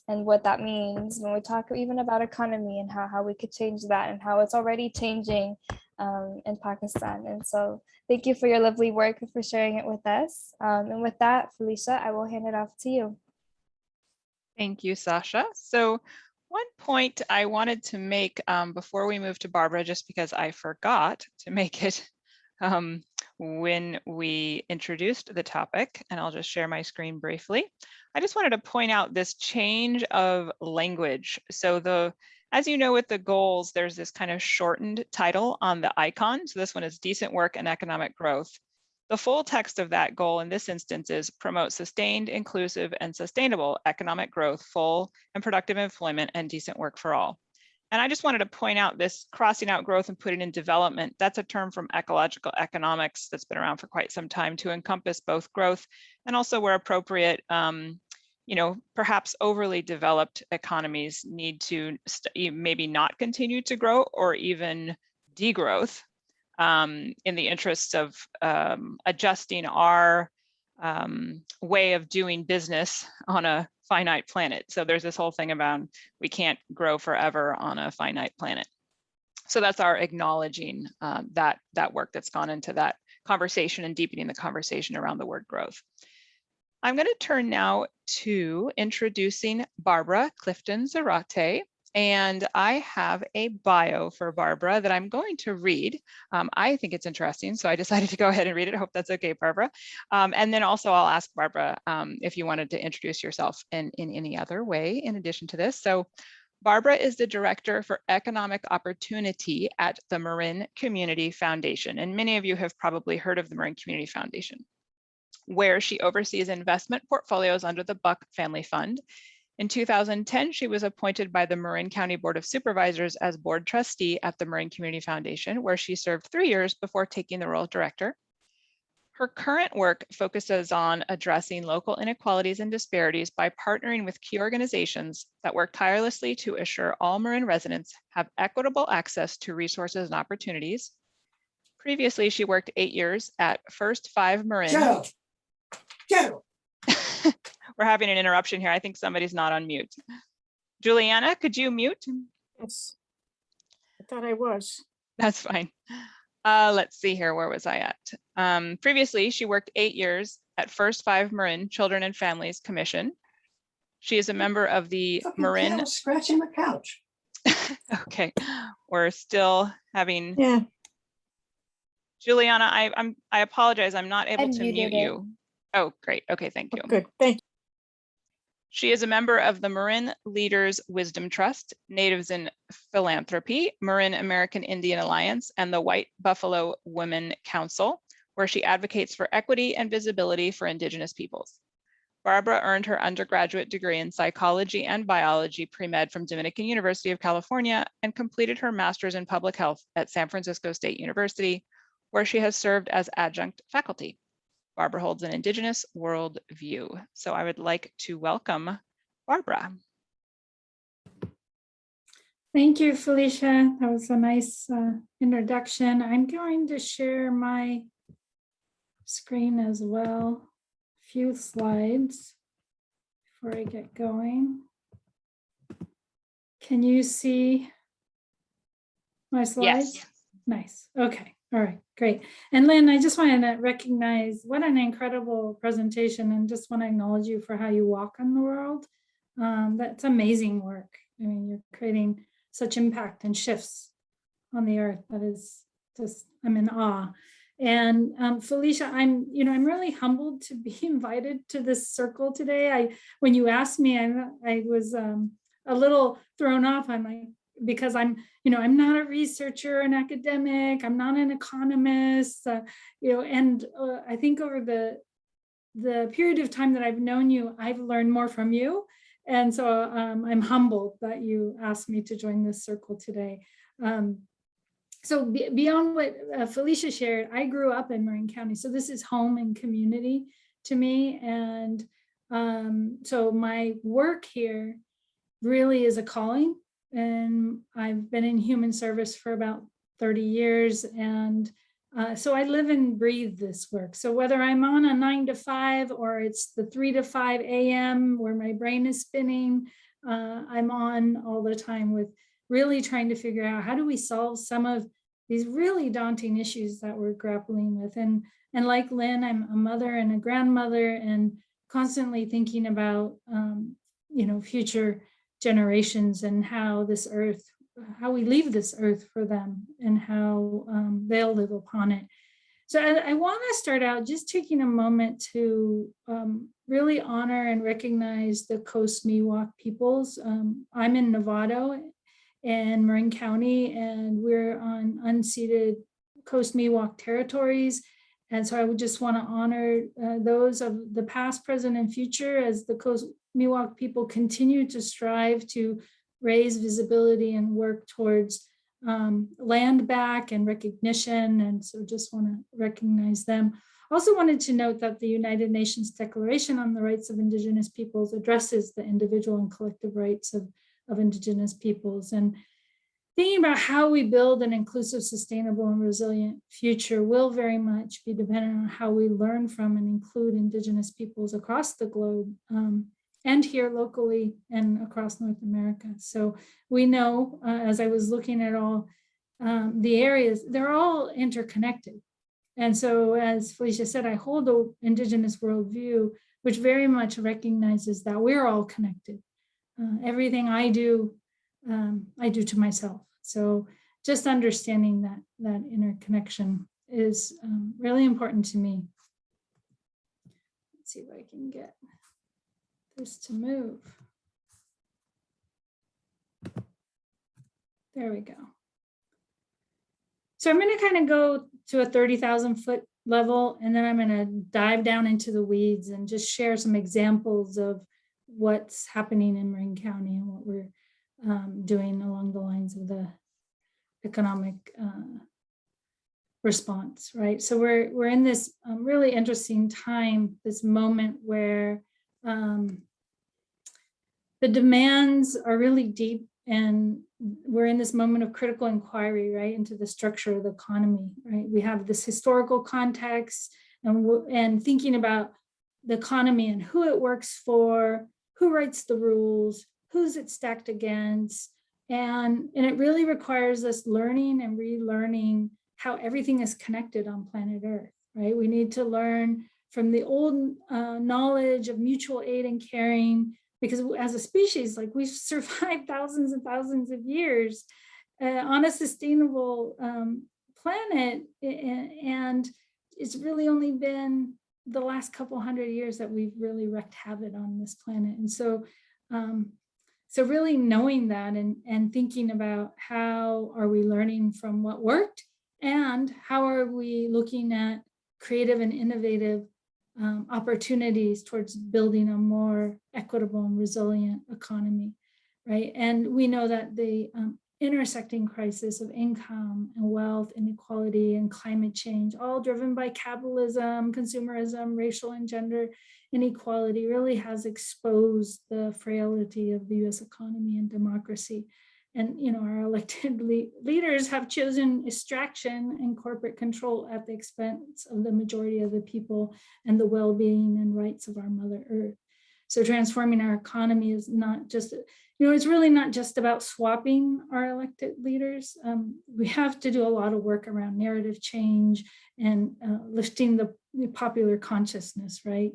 And what that means when we talk even about economy and how we could change that and how it's already changing in Pakistan. And so thank you for your lovely work and for sharing it with us. And with that, Felicia, I will hand it off to you. Thank you, Sasha. So one point I wanted to make before we move to Barbara, just because I forgot to make it when we introduced the topic, and I'll just share my screen briefly. I just wanted to point out this change of language. So as you know, with the goals, there's this kind of shortened title on the icon. So this one is decent work and economic growth. The full text of that goal in this instance is promote sustained, inclusive, and sustainable economic growth, full and productive employment, and decent work for all. And I just wanted to point out this crossing out growth and putting in development. That's a term from ecological economics that's been around for quite some time to encompass both growth and also, where appropriate, perhaps overly developed economies need to maybe not continue to grow or even degrowth in the interests of adjusting our way of doing business on a finite planet. So there's this whole thing about we can't grow forever on a finite planet. So that's our acknowledging that work that's gone into that conversation and deepening the conversation around the word growth. I'm going to turn now to introducing Barbara Clifton Zarate. And I have a bio for Barbara that I'm going to read. I think it's interesting, so I decided to go ahead and read it. I hope that's okay, Barbara. And then also I'll ask Barbara if you wanted to introduce yourself in any other way in addition to this. So Barbara is the Director for Economic Opportunity at the Marin Community Foundation. And many of you have probably heard of the Marin Community Foundation, where she oversees investment portfolios under the Buck Family Fund. In 2010, she was appointed by the Marin County Board of Supervisors as board trustee at the Marin Community Foundation, where she served 3 years before taking the role of director. Her current work focuses on addressing local inequalities and disparities by partnering with key organizations that work tirelessly to assure all Marin residents have equitable access to resources and opportunities, Previously, she worked 8 years at First 5 Marin. Gerald. Gerald. We're having an interruption here. I think somebody's not on mute. Juliana, could you mute? Yes, I thought I was. That's fine. Let's see here. Where was I at? Previously, she worked 8 years at First 5 Marin Children and Families Commission. She is a member of the Fucking Marin. cat was scratching the couch. Okay, we're still having. Yeah. Juliana, I apologize. I'm not able And to you mute did it. you. Oh, great. Okay, thank you. Good. Thank you. She is a member of the Marin Leaders Wisdom Trust, Natives in Philanthropy, Marin American Indian Alliance, and the White Buffalo Women Council, where she advocates for equity and visibility for Indigenous peoples. Barbara earned her undergraduate degree in psychology and biology pre-med from Dominican University of California and completed her master's in public health at San Francisco State University, where she has served as adjunct faculty. Barbara holds an Indigenous world view. So I would like to welcome Barbara. Thank you, Felicia. That was a nice introduction. I'm going to share my screen as well. A few slides before I get going. Can you see my slides? Yes. Nice. Okay. All right. Great. And Lynn, I just want to recognize what an incredible presentation, and just want to acknowledge you for how you walk on the world. That's amazing work. I mean, you're creating such impact and shifts on the earth. That is just, I'm in awe. And Felicia, I'm really humbled to be invited to this circle today. When you asked me, I was a little thrown off. I'm like, because I'm not a researcher, an academic, I'm not an economist, and I think over the period of time that I've known you, I've learned more from you. And so I'm humbled that you asked me to join this circle today. So beyond what Felicia shared, I grew up in Marin County. So this is home and community to me. And so my work here really is a calling. And I've been in human service for about 30 years. And so I live and breathe this work. So whether I'm on a 9 to 5 or it's the 3 to 5 a.m. where my brain is spinning, I'm on all the time with really trying to figure out how do we solve some of these really daunting issues that we're grappling with. And like Lynn, I'm a mother and a grandmother, and constantly thinking about future generations and how this earth, how we leave this earth for them, and how they'll live upon it. So I want to start out just taking a moment to really honor and recognize the Coast Miwok peoples. I'm in Novato in Marin County, and we're on unceded Coast Miwok territories. And so I would just want to honor those of the past, present, and future as the Coast Miwok people continue to strive to raise visibility and work towards land back and recognition. And so just want to recognize them. Also wanted to note that the United Nations Declaration on the Rights of Indigenous Peoples addresses the individual and collective rights of Indigenous peoples. And thinking about how we build an inclusive, sustainable, and resilient future will very much be dependent on how we learn from and include Indigenous peoples across the globe, and here locally and across North America. So we know, as I was looking at all the areas, they're all interconnected. And so, as Felicia said, I hold the Indigenous worldview, which very much recognizes that we're all connected. Everything I do to myself. So just understanding that interconnection is really important to me. Let's see if I can get this to move. There we go. So I'm going to kind of go to a 30,000 foot level, and then I'm going to dive down into the weeds and just share some examples of what's happening in Marin County and what we're doing along the lines of the economic response, right? So we're in this really interesting time, this moment where the demands are really deep And we're in this moment of critical inquiry, right, into the structure of the economy, right? We have this historical context and thinking about the economy and who it works for, who writes the rules, who's it stacked against. And it really requires us learning and relearning how everything is connected on planet Earth, right? We need to learn from the old knowledge of mutual aid and caring, because as a species, like we've survived thousands and thousands of years on a sustainable planet. And it's really only been the last couple hundred years that we've really wreaked havoc on this planet. And so, so really knowing that and thinking about how are we learning from what worked, and how are we looking at creative and innovative opportunities towards building a more equitable and resilient economy, right? And we know that the intersecting crisis of income and wealth inequality and climate change, all driven by capitalism, consumerism, racial and gender inequality, really has exposed the frailty of the US economy and democracy. And our elected leaders have chosen extraction and corporate control at the expense of the majority of the people and the well-being and rights of our Mother Earth. So transforming our economy is not just, it's really not just about swapping our elected leaders. We have to do a lot of work around narrative change and lifting the popular consciousness, right?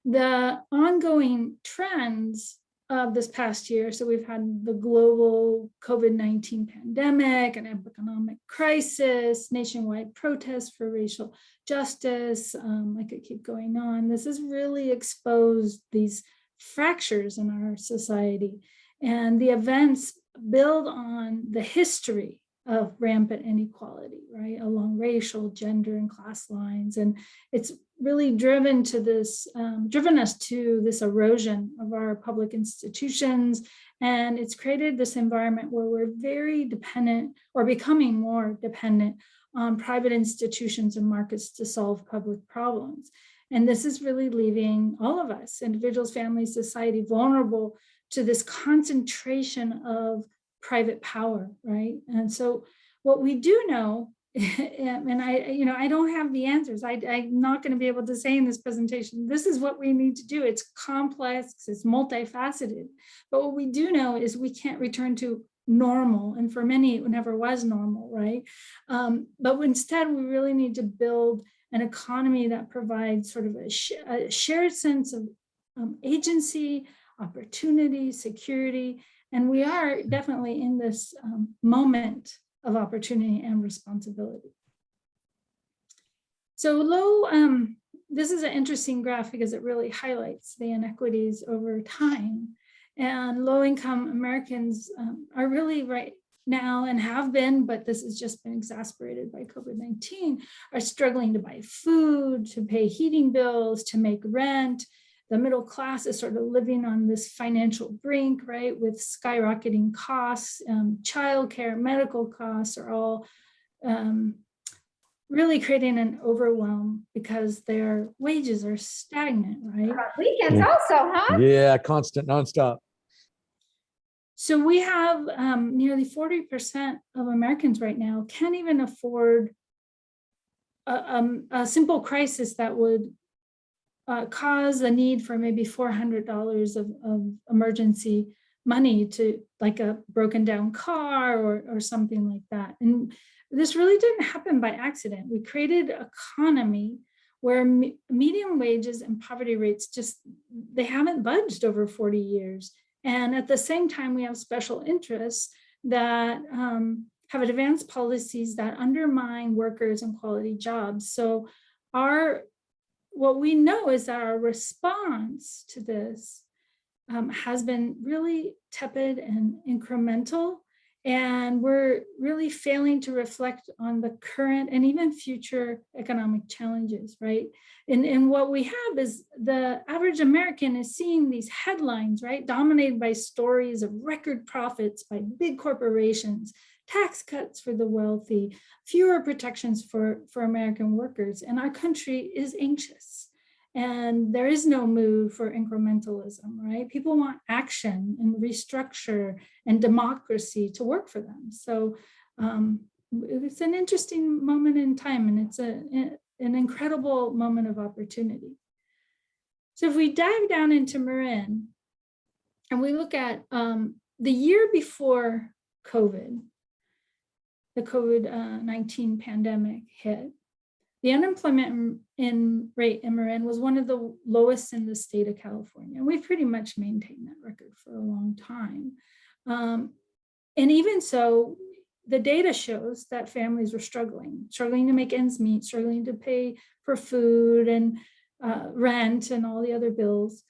The ongoing trends of this past year. So we've had the global COVID-19 pandemic, an economic crisis, nationwide protests for racial justice. I could keep going on. This has really exposed these fractures in our society. And the events build on the history of rampant inequality, right, along racial, gender, and class lines. And it's really driven us to this erosion of our public institutions. And it's created this environment where we're very dependent, or becoming more dependent, on private institutions and markets to solve public problems. And this is really leaving all of us, individuals, families, society, vulnerable to this concentration of private power, right? And so what we do know, and I don't have the answers. I'm not going to be able to say in this presentation, this is what we need to do. It's complex, it's multifaceted. But what we do know is we can't return to normal. And for many, it never was normal, right? But instead, we really need to build an economy that provides sort of a shared sense of agency, opportunity, security. And we are definitely in this moment of opportunity and responsibility. So this is an interesting graph because it really highlights the inequities over time. And low-income Americans are really right now, and have been, but this has just been exacerbated by COVID-19, are struggling to buy food, to pay heating bills, to make rent. The middle class is sort of living on this financial brink, right, with skyrocketing costs. Childcare, medical costs are all really creating an overwhelm because their wages are stagnant, right? Weekends also, huh? Yeah, constant, nonstop. So we have nearly 40% of Americans right now can't even afford a simple crisis that would cause a need for maybe $400 of emergency money, to like a broken down car or something like that. And this really didn't happen by accident. We created an economy where median wages and poverty rates they haven't budged over 40 years. And at the same time, we have special interests that have advanced policies that undermine workers and quality jobs. So what we know is that our response to this has been really tepid and incremental, and we're really failing to reflect on the current and even future economic challenges, right? And what we have is the average American is seeing these headlines, right, dominated by stories of record profits by big corporations, tax cuts for the wealthy, fewer protections for American workers, and our country is anxious. And there is no mood for incrementalism, right? People want action and restructure and democracy to work for them. So it's an interesting moment in time, and it's an incredible moment of opportunity. So if we dive down into Marin and we look at the year before COVID, the COVID-19 pandemic hit, the unemployment rate in Marin was one of the lowest in the state of California. And we've pretty much maintained that record for a long time. And even so, the data shows that families were struggling to make ends meet, struggling to pay for food and rent and all the other bills,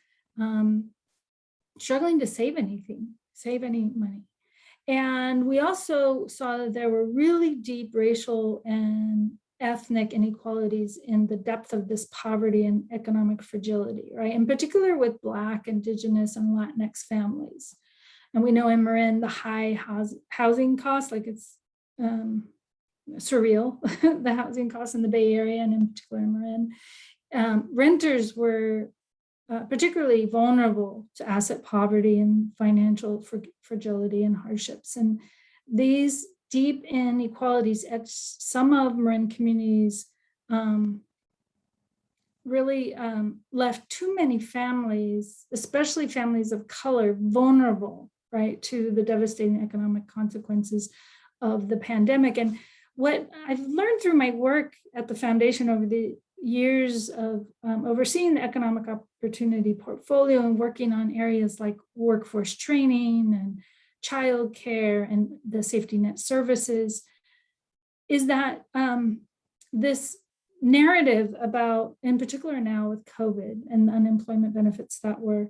struggling to save any money. And we also saw that there were really deep racial and ethnic inequalities in the depth of this poverty and economic fragility, right? In particular with Black, Indigenous, and Latinx families. And we know in Marin, the high housing costs, like it's surreal, the housing costs in the Bay Area and in particular in Marin. Renters were particularly vulnerable to asset poverty and financial fragility and hardships. And these deep inequalities at some of Marin communities really left too many families, especially families of color, vulnerable, right, to the devastating economic consequences of the pandemic. And what I've learned through my work at the foundation over the years of overseeing the economic opportunity portfolio and working on areas like workforce training and childcare and the safety net services is that this narrative about, in particular now with COVID and the unemployment benefits that were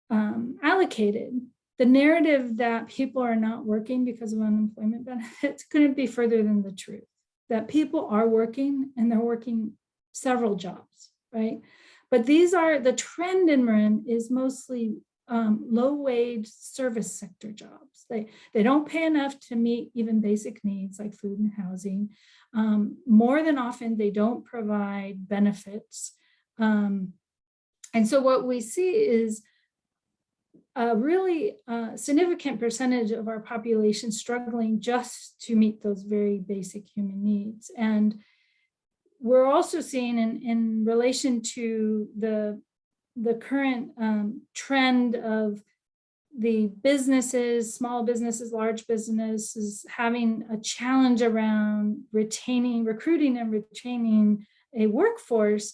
allocated, the narrative that people are not working because of unemployment benefits couldn't be further than the truth. That people are working and they're working several jobs, right? But these are, the trend in Marin is mostly low-wage service sector jobs. They don't pay enough to meet even basic needs like food and housing. More than often, they don't provide benefits. And so what we see is a really significant percentage of our population struggling just to meet those very basic human needs. And we're also seeing in relation to the current trend of the businesses, small businesses, large businesses, having a challenge around recruiting and retaining a workforce,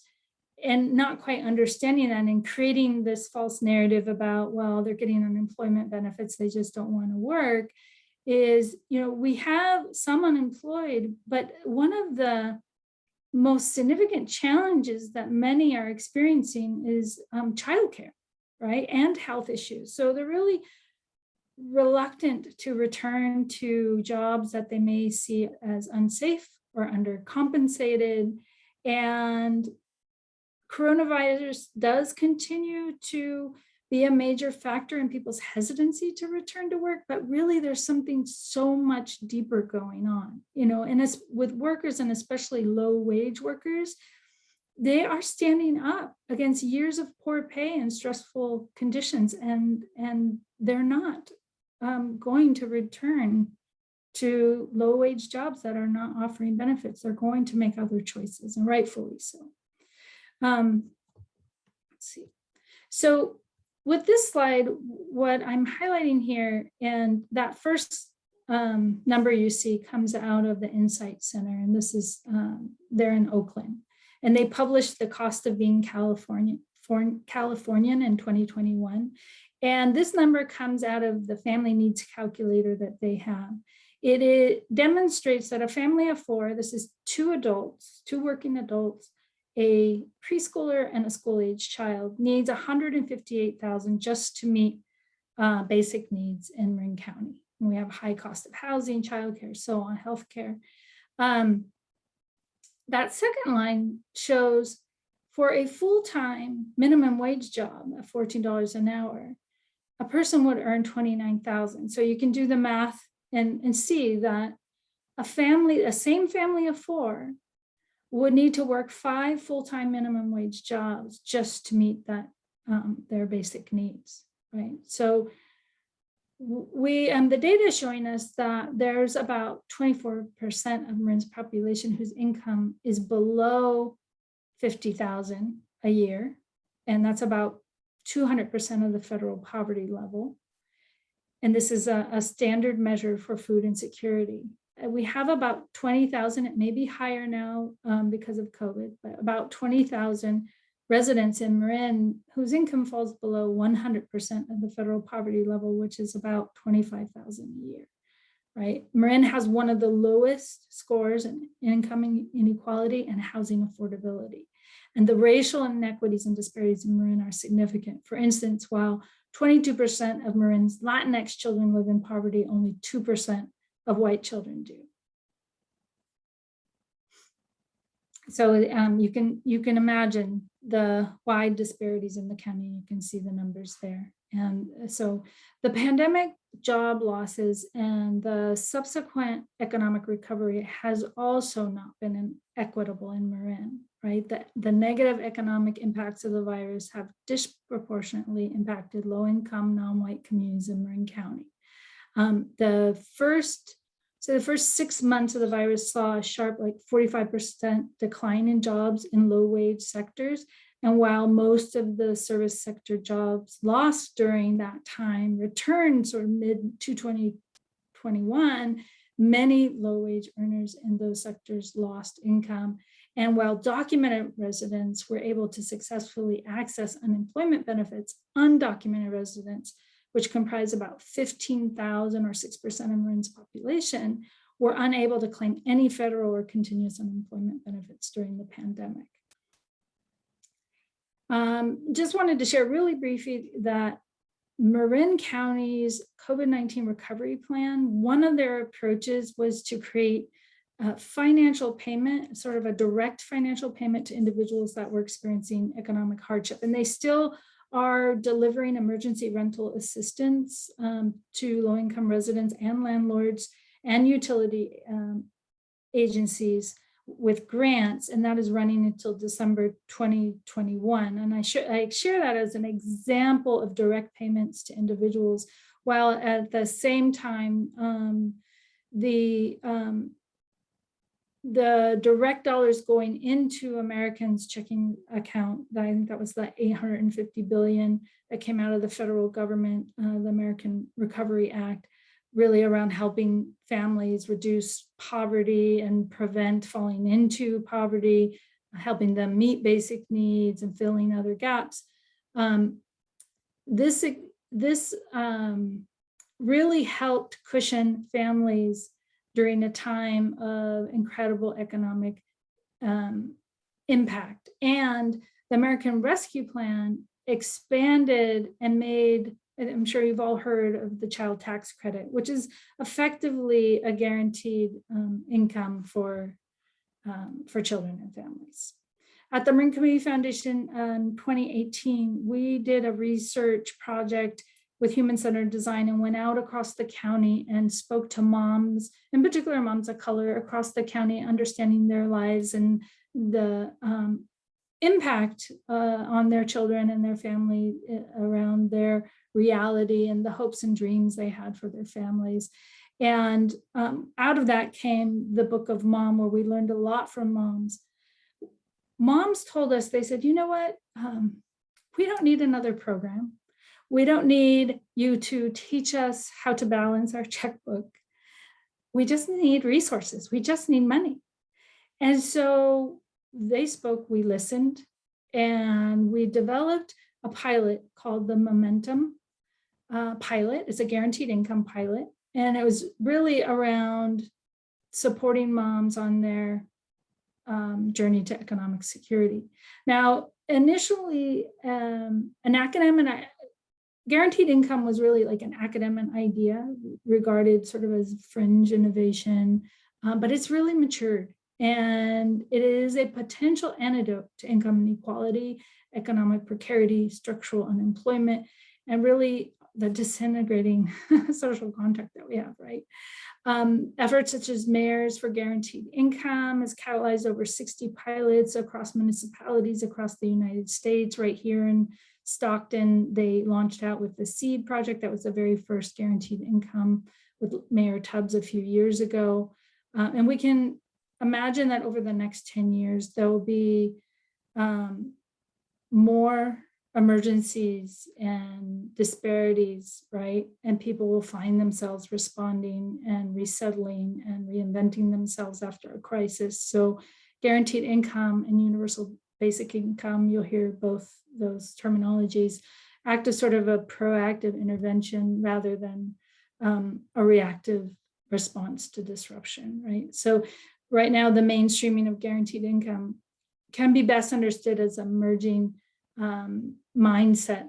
and not quite understanding that and creating this false narrative about, well, they're getting unemployment benefits, they just don't want to work, is, we have some unemployed, but one of the most significant challenges that many are experiencing is childcare, right? And health issues. So they're really reluctant to return to jobs that they may see as unsafe or undercompensated. And coronavirus does continue to be a major factor in people's hesitancy to return to work, but really there's something so much deeper going on, and it's with workers, and especially low wage workers, they are standing up against years of poor pay and stressful conditions, and they're not going to return to low wage jobs that are not offering benefits. They're going to make other choices, and rightfully so. Let's see. So with this slide, what I'm highlighting here, and that first number you see comes out of the Insight Center, and this is they're in Oakland, and they published the cost of being Californian in 2021. And this number comes out of the family needs calculator that they have. It demonstrates that a family of four, this is two adults, two working adults, a preschooler and a school-age child, needs $158,000 just to meet basic needs in Marin County. And we have high cost of housing, childcare, so on, healthcare. That second line shows for a full-time minimum wage job at $14 an hour, a person would earn $29,000. So you can do the math and see that a same family of four would need to work 5 full-time minimum wage jobs just to meet that their basic needs, right? So the data is showing us that there's about 24% of Marin's population whose income is below $50,000 a year, and that's about 200% of the federal poverty level. And this is a standard measure for food insecurity. We have about 20,000, it may be higher now because of COVID, but about 20,000 residents in Marin whose income falls below 100% of the federal poverty level, which is about 25,000 a year, right? Marin has one of the lowest scores in income inequality and housing affordability. And the racial inequities and disparities in Marin are significant. For instance, while 22% of Marin's Latinx children live in poverty, only 2% of white children do. So you can imagine the wide disparities in the county. You can see the numbers there. And so the pandemic job losses and the subsequent economic recovery has also not been equitable in Marin, right? The negative economic impacts of the virus have disproportionately impacted low-income, non-white communities in Marin County. The first 6 months of the virus saw a sharp, 45% decline in jobs in low-wage sectors. And while most of the service sector jobs lost during that time returned sort of mid-2021, many low-wage earners in those sectors lost income. And while documented residents were able to successfully access unemployment benefits, undocumented residents, which comprise about 15,000 or 6% of Marin's population, were unable to claim any federal or continuous unemployment benefits during the pandemic. Just wanted to share really briefly that Marin County's COVID-19 recovery plan, one of their approaches was to create a financial payment, sort of a direct financial payment to individuals that were experiencing economic hardship. And they still are delivering emergency rental assistance to low-income residents and landlords and utility agencies with grants, and that is running until December 2021. And I share that as an example of direct payments to individuals, while at the same time, the direct dollars going into Americans' checking account, I think that was the $850 billion that came out of the federal government, the American Recovery Act, really around helping families reduce poverty and prevent falling into poverty, helping them meet basic needs and filling other gaps. This really helped cushion families during a time of incredible economic impact. And the American Rescue Plan expanded and made, I'm sure you've all heard of the child tax credit, which is effectively a guaranteed income for children and families. At the Marin Community Foundation in 2018, we did a research project with human-centered design and went out across the county and spoke to moms, in particular moms of color across the county, understanding their lives and the impact on their children and their family around their reality and the hopes and dreams they had for their families. And out of that came the Book of Mom, where we learned a lot from moms. Moms told us, they said, you know what, we don't need another program. We don't need you to teach us how to balance our checkbook. We just need resources. We just need money. And so they spoke, we listened, and we developed a pilot called the Momentum pilot. It's a guaranteed income pilot. And it was really around supporting moms on their journey to economic security. Now, initially, guaranteed income was really like an academic idea, regarded sort of as fringe innovation, but it's really matured. And it is a potential antidote to income inequality, economic precarity, structural unemployment, and really the disintegrating social contract that we have, right? Efforts such as Mayors for Guaranteed Income has catalyzed over 60 pilots across municipalities across the United States. Right here in Stockton, they launched out with the SEED project. That was the very first guaranteed income with Mayor Tubbs a few years ago. And we can imagine that over the next 10 years, there will be more emergencies and disparities, right? And people will find themselves responding and resettling and reinventing themselves after a crisis. So guaranteed income and universal basic income, you'll hear both those terminologies, act as sort of a proactive intervention rather than a reactive response to disruption, right? So right now, the mainstreaming of guaranteed income can be best understood as a merging mindset,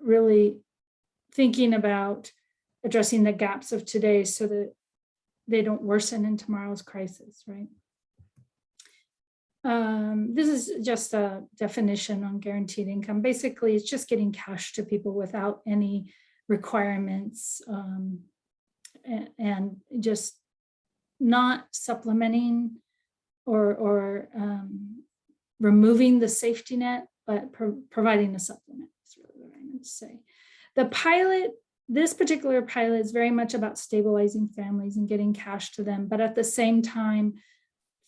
really thinking about addressing the gaps of today so that they don't worsen in tomorrow's crisis, right? This is just a definition on guaranteed income. Basically, it's just getting cash to people without any requirements and just not supplementing or removing the safety net, but providing a supplement is really what I meant to say. The pilot, this particular pilot is very much about stabilizing families and getting cash to them, but at the same time,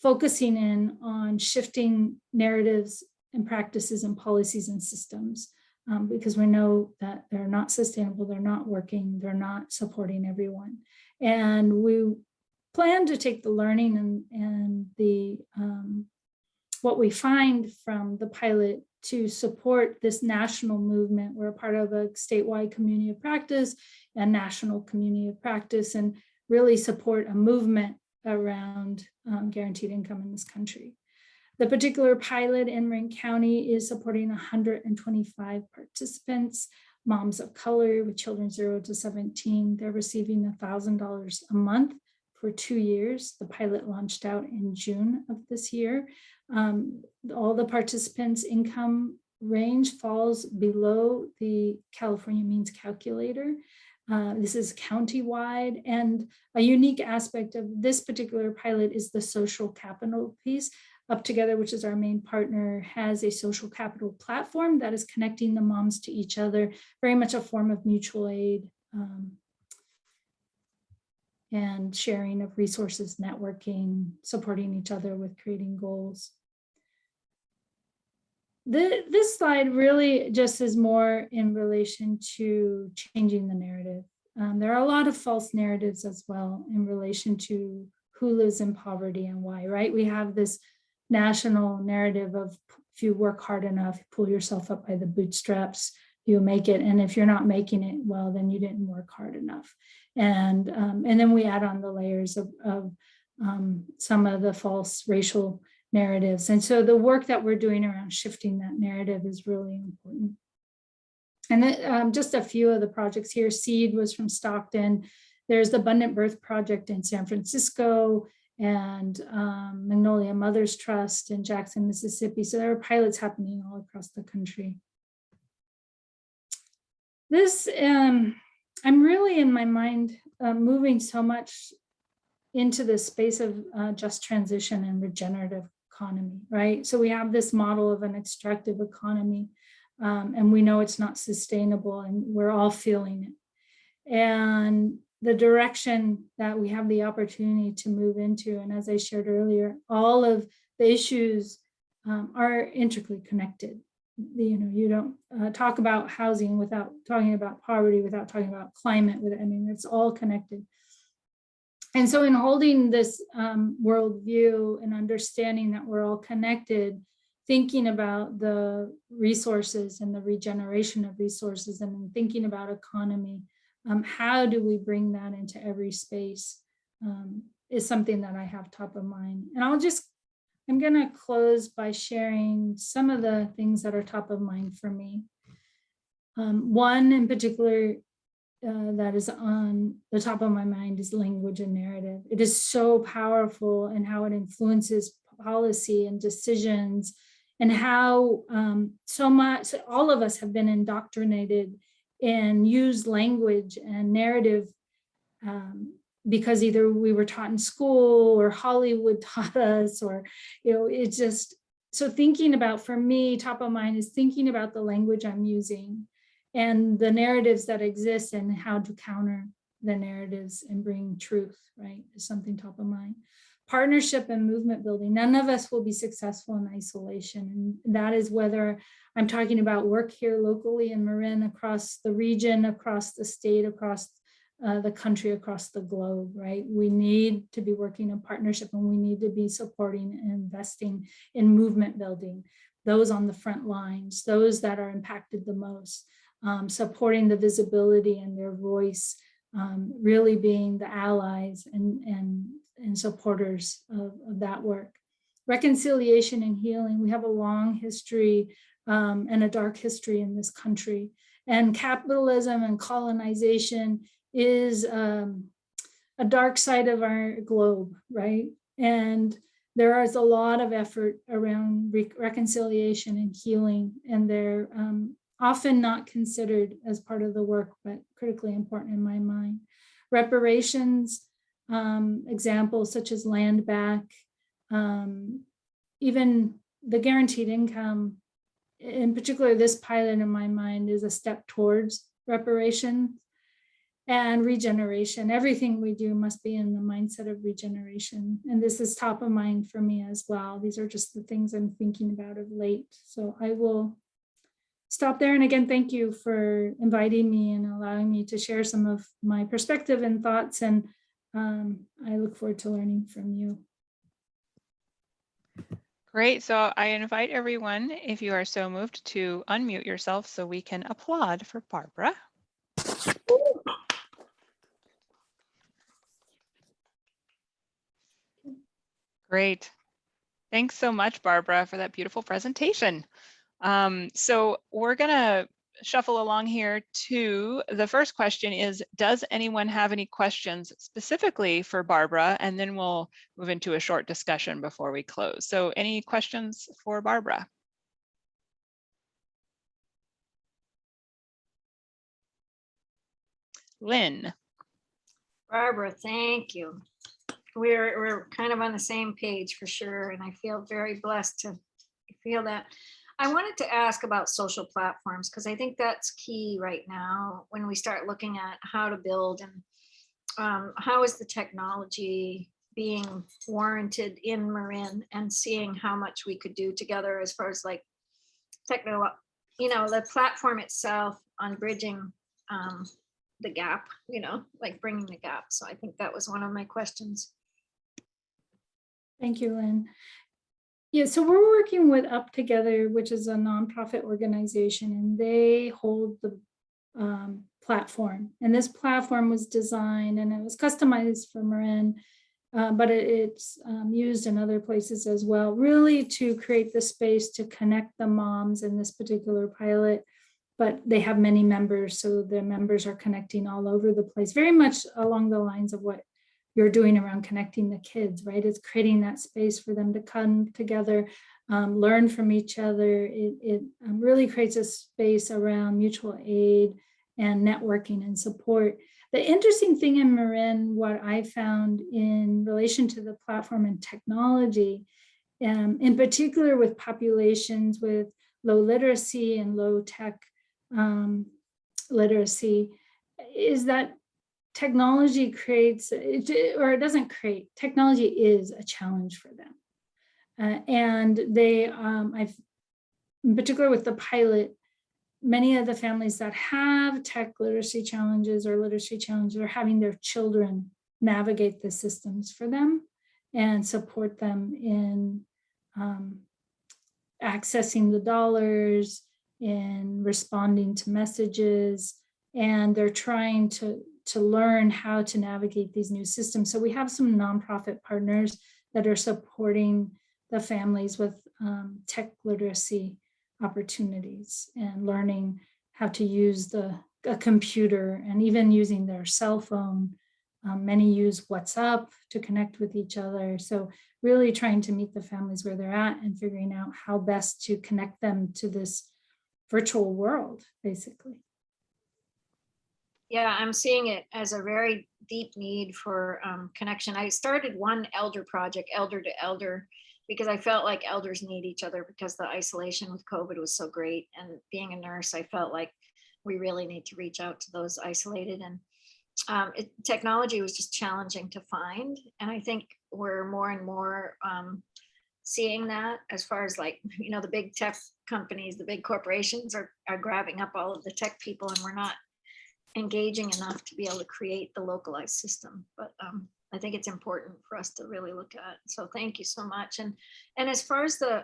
focusing in on shifting narratives and practices and policies and systems because we know that they're not sustainable, they're not working, they're not supporting everyone. And we plan to take the learning and the what we find from the pilot to support this national movement. We're a part of a statewide community of practice and national community of practice, and really support a movement around guaranteed income in this country. The particular pilot in Marin County is supporting 125 participants, moms of color with children 0 to 17. They're receiving $1,000 a month for 2 years. The pilot launched out in June of this year. All the participants' income range falls below the California Means Calculator. This is county-wide, and a unique aspect of this particular pilot is the social capital piece. Up Together, which is our main partner, has a social capital platform that is connecting the moms to each other, very much a form of mutual aid and sharing of resources, networking, supporting each other with creating goals. This slide really just is more in relation to changing the narrative. There are a lot of false narratives as well in relation to who lives in poverty and why, right? We have this national narrative of if you work hard enough, pull yourself up by the bootstraps, you'll make it. And if you're not making it, well, then you didn't work hard enough. And then we add on the layers of some of the false racial narratives. And so the work that we're doing around shifting that narrative is really important. And then, just a few of the projects here. SEED was from Stockton. There's the Abundant Birth Project in San Francisco, and Magnolia Mothers Trust in Jackson, Mississippi. So there are pilots happening all across the country. This, I'm really in my mind moving so much into the space of just transition and regenerative economy, right? So we have this model of an extractive economy, and we know it's not sustainable, and we're all feeling it. And the direction that we have the opportunity to move into, and as I shared earlier, all of the issues are intricately connected. You know, you don't talk about housing without talking about poverty, without talking about climate. I mean, it's all connected. And so in holding this worldview and understanding that we're all connected, thinking about the resources and the regeneration of resources, and thinking about economy, how do we bring that into every space is something that I have top of mind. And I'm gonna close by sharing some of the things that are top of mind for me. One in particular that is on the top of my mind is language and narrative. It is so powerful in how it influences policy and decisions, and how so much all of us have been indoctrinated and use language and narrative because either we were taught in school or Hollywood taught us, or, it's just, so thinking about, for me, top of mind is thinking about the language I'm using and the narratives that exist and how to counter the narratives and bring truth, right, is something top of mind. Partnership and movement building. None of us will be successful in isolation. And that is whether I'm talking about work here locally in Marin, across the region, across the state, across the country, across the globe, right? We need to be working in partnership, and we need to be supporting and investing in movement building, those on the front lines, those that are impacted the most, supporting the visibility and their voice, really being the allies and supporters of that work. Reconciliation and healing. We have a long history and a dark history in this country. And capitalism and colonization is a dark side of our globe, right? And there is a lot of effort around reconciliation and healing, and they're often not considered as part of the work, but critically important in my mind. Reparations, examples such as land back, even the guaranteed income, in particular, this pilot in my mind is a step towards reparations and regeneration. Everything we do must be in the mindset of regeneration. And this is top of mind for me as well. These are just the things I'm thinking about of late. So I will stop there. And again, thank you for inviting me and allowing me to share some of my perspective and thoughts. And I look forward to learning from you. Great. So I invite everyone, if you are so moved, to unmute yourself so we can applaud for Barbara. Great. Thanks so much, Barbara, for that beautiful presentation. So we're going to shuffle along here to the first question is, does anyone have any questions specifically for Barbara? And then we'll move into a short discussion before we close. So any questions for Barbara? Lynn. Barbara, thank you. We're kind of on the same page for sure. And I feel very blessed to feel that. I wanted to ask about social platforms, because I think that's key right now when we start looking at how to build and how is the technology being warranted in Marin, and seeing how much we could do together as far as like the platform itself on bridging the gap, like bringing the gap. So I think that was one of my questions. Thank you, Lynn. Yeah, so we're working with Up Together, which is a nonprofit organization, and they hold the platform. And this platform was designed and it was customized for Marin, but it's used in other places as well, really to create the space to connect the moms in this particular pilot. But they have many members, so the members are connecting all over the place, very much along the lines of what you're doing around connecting the kids, right? It's creating that space for them to come together, learn from each other. It really creates a space around mutual aid and networking and support. The interesting thing in Marin, what I found in relation to the platform and technology, in particular with populations with low literacy and low tech literacy, is that technology creates, or it doesn't create, technology is a challenge for them. And they, in particular with the pilot, many of the families that have tech literacy challenges or literacy challenges are having their children navigate the systems for them and support them in accessing the dollars, in responding to messages, and they're trying to learn how to navigate these new systems. So we have some nonprofit partners that are supporting the families with tech literacy opportunities and learning how to use a computer and even using their cell phone. Many use WhatsApp to connect with each other. So really trying to meet the families where they're at and figuring out how best to connect them to this virtual world, basically. Yeah, I'm seeing it as a very deep need for connection. I started one elder project, elder to elder, because I felt like elders need each other because the isolation with COVID was so great. And being a nurse, I felt like we really need to reach out to those isolated. And technology was just challenging to find. And I think we're more and more seeing that, as far as like, you know, the big tech companies, the big corporations are grabbing up all of the tech people, and we're not engaging enough to be able to create the localized system. But I think it's important for us to really look at. So thank you so much. And as far as the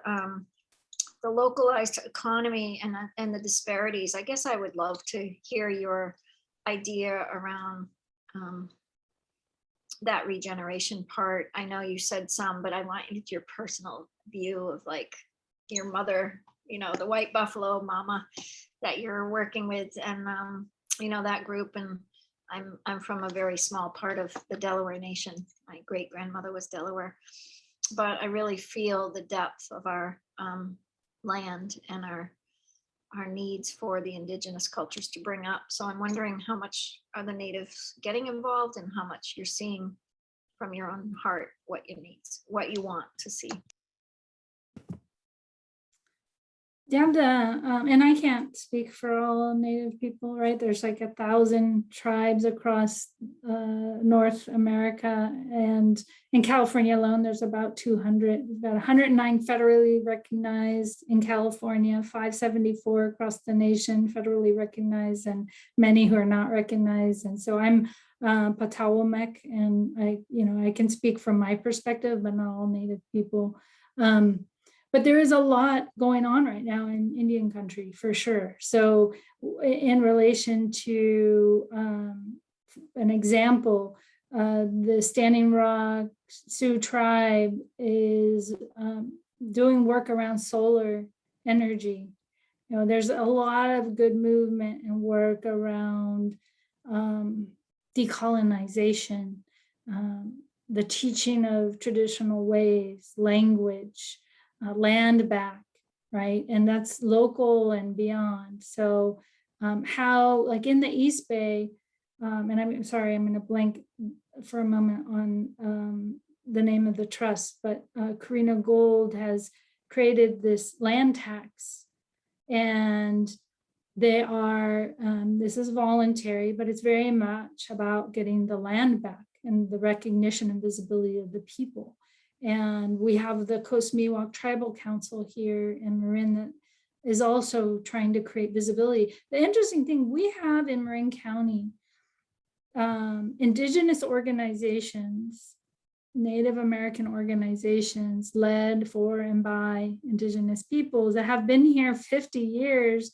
localized economy and the disparities, I guess I would love to hear your idea around that regeneration part. I know you said some, but I want your personal view of like your mother, you know, the white buffalo mama that you're working with, and you know, that group. And I'm from a very small part of the Delaware Nation. My great grandmother was Delaware, but I really feel the depth of our land and our needs for the indigenous cultures to bring up. So I'm wondering, how much are the natives getting involved, and how much you're seeing from your own heart, what you need, what you want to see. Yeah, and I can't speak for all Native people, right? There's like 1,000 tribes across North America, and in California alone, there's about 200. We've got 109 federally recognized in California, 574 across the nation federally recognized, and many who are not recognized. And so I'm Patawamek, and I can speak from my perspective, but not all Native people. But there is a lot going on right now in Indian country, for sure. So in relation to an example, the Standing Rock Sioux tribe is doing work around solar energy. You know, there's a lot of good movement and work around decolonization, the teaching of traditional ways, language, land back, right? And that's local and beyond. So how, like in the East Bay, and I'm sorry, I'm going to blank for a moment on the name of the trust, but Karina Gold has created this land tax, and they are, this is voluntary, but it's very much about getting the land back and the recognition and visibility of the people. And we have the Coast Miwok Tribal Council here in Marin that is also trying to create visibility. The interesting thing, we have in Marin County, indigenous organizations, Native American organizations led for and by indigenous peoples that have been here 50 years,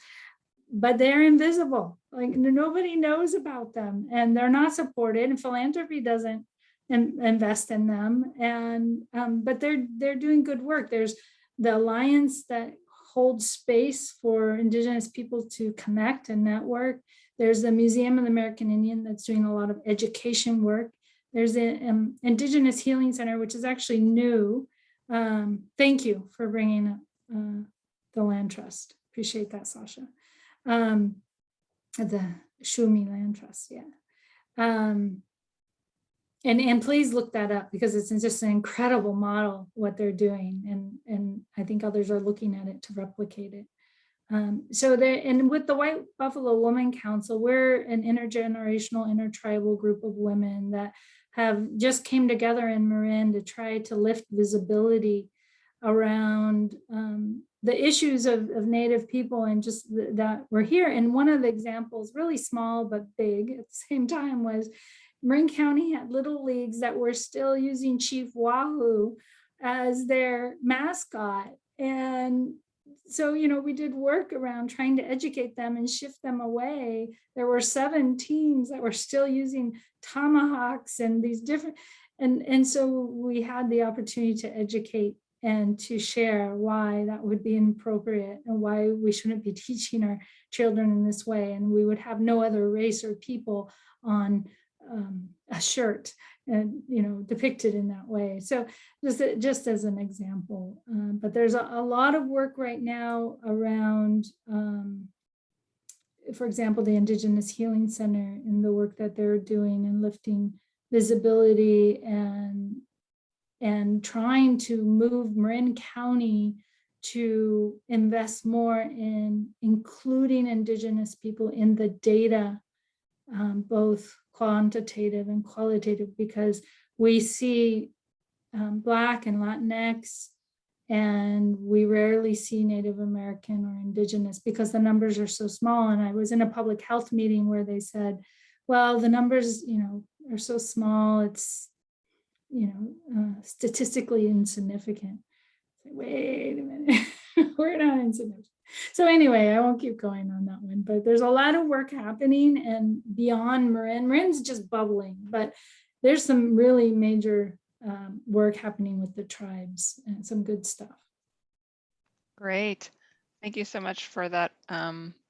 but they're invisible. Like nobody knows about them, and they're not supported, and philanthropy doesn't invest in them, and but they're doing good work. There's the alliance that holds space for indigenous people to connect and network. There's the Museum of the American Indian that's doing a lot of education work. There's an Indigenous Healing Center, which is actually new. Thank you for bringing up the land trust. Appreciate that, Sasha. The Shumi Land Trust, yeah. And please look that up, because it's just an incredible model what they're doing, and I think others are looking at it to replicate it. And with the White Buffalo Women Council, we're an intergenerational, intertribal group of women that have just came together in Marin to try to lift visibility around the issues of Native people, and just that we're here. And one of the examples, really small but big at the same time, was Marin County had little leagues that were still using Chief Wahoo as their mascot. And so, we did work around trying to educate them and shift them away. There were 7 teams that were still using tomahawks and these different, and so we had the opportunity to educate and to share why that would be inappropriate and why we shouldn't be teaching our children in this way. And we would have no other race or people on a shirt, and depicted in that way. So just as an example, but there's a lot of work right now around for example, the Indigenous Healing Center and the work that they're doing and lifting visibility and trying to move Marin County to invest more in including Indigenous people in the data, both quantitative and qualitative, because we see Black and Latinx, and we rarely see Native American or Indigenous because the numbers are so small. And I was in a public health meeting where they said, well, the numbers, are so small, it's, statistically insignificant. Wait a minute, we're not insignificant. So anyway, I won't keep going on that one, but there's a lot of work happening, and beyond Marin's just bubbling, but there's some really major work happening with the tribes and some good stuff. Great. Thank you so much for that,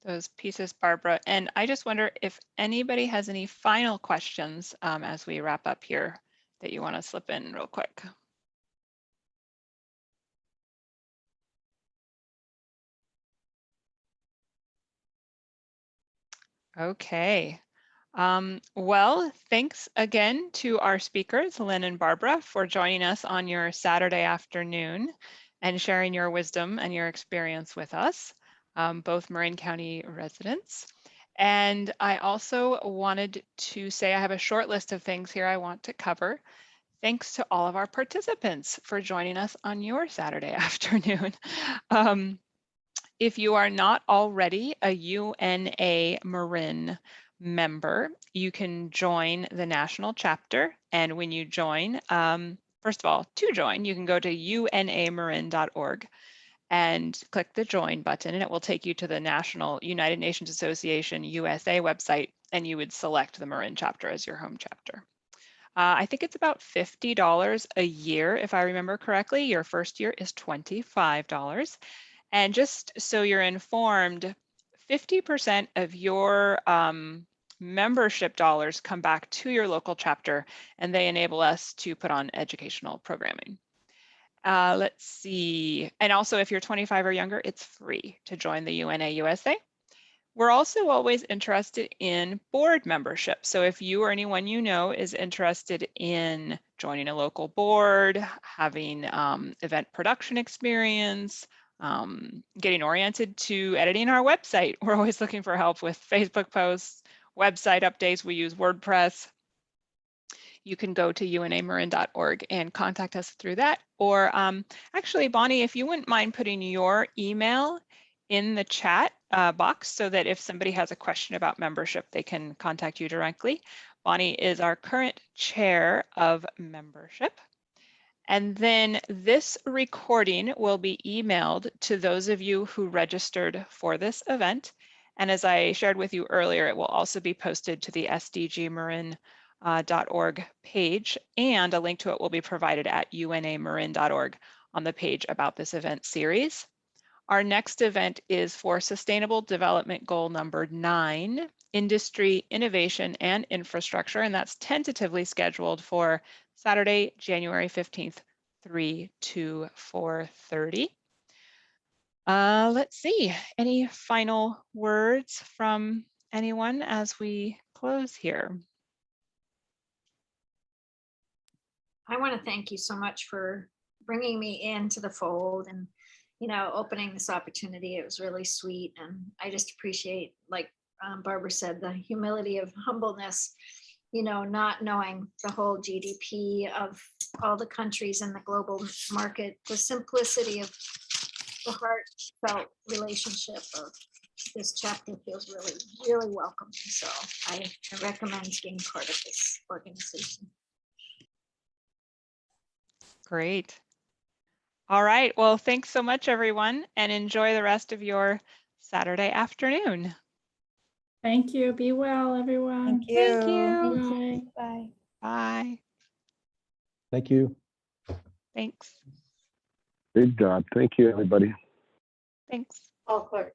those pieces, Barbara. And I just wonder if anybody has any final questions as we wrap up here that you want to slip in real quick. Okay. Well, thanks again to our speakers, Lynn and Barbara, for joining us on your Saturday afternoon and sharing your wisdom and your experience with us, both Marin County residents. And I also wanted to say I have a short list of things here I want to cover. Thanks to all of our participants for joining us on your Saturday afternoon. If you are not already a UNA Marin member, you can join the national chapter. And when you join, first of all, to join, you can go to unamarin.org and click the join button, and it will take you to the National United Nations Association USA website, and you would select the Marin chapter as your home chapter. I think it's about $50 a year, if I remember correctly. Your first year is $25. And just so you're informed, 50% of your membership dollars come back to your local chapter, and they enable us to put on educational programming. Let's see. And also, if you're 25 or younger, it's free to join the UNA USA. We're also always interested in board membership. So if you or anyone you know is interested in joining a local board, having event production experience, getting oriented to editing our website, we're always looking for help with Facebook posts, website updates. We use WordPress. You can go to unamarin.org and contact us through that. Or actually, Bonnie, if you wouldn't mind putting your email in the chat box so that if somebody has a question about membership, they can contact you directly. Bonnie is our current chair of membership. And then this recording will be emailed to those of you who registered for this event. And as I shared with you earlier, it will also be posted to the SDGmarin.org page, and a link to it will be provided at unamarin.org on the page about this event series. Our next event is for Sustainable Development Goal number 9, Industry, Innovation, and Infrastructure, and that's tentatively scheduled for Saturday, January 15th, 3 to 4:30. Let's see, any final words from anyone as we close here? I want to thank you so much for bringing me into the fold and opening this opportunity. It was really sweet. And I just appreciate, like Barbara said, the humility of humbleness, not knowing the whole GDP of all the countries in the global market, the simplicity of the heartfelt relationship of this chapter feels really, really welcome. So I recommend being part of this organization. Great. All right, well, thanks so much, everyone, and enjoy the rest of your Saturday afternoon. Thank you. Be well, everyone. Thank you. Thank you. Bye. Bye. Bye. Thank you. Thanks. Great job. Thank you, everybody. Thanks. Oh, clear.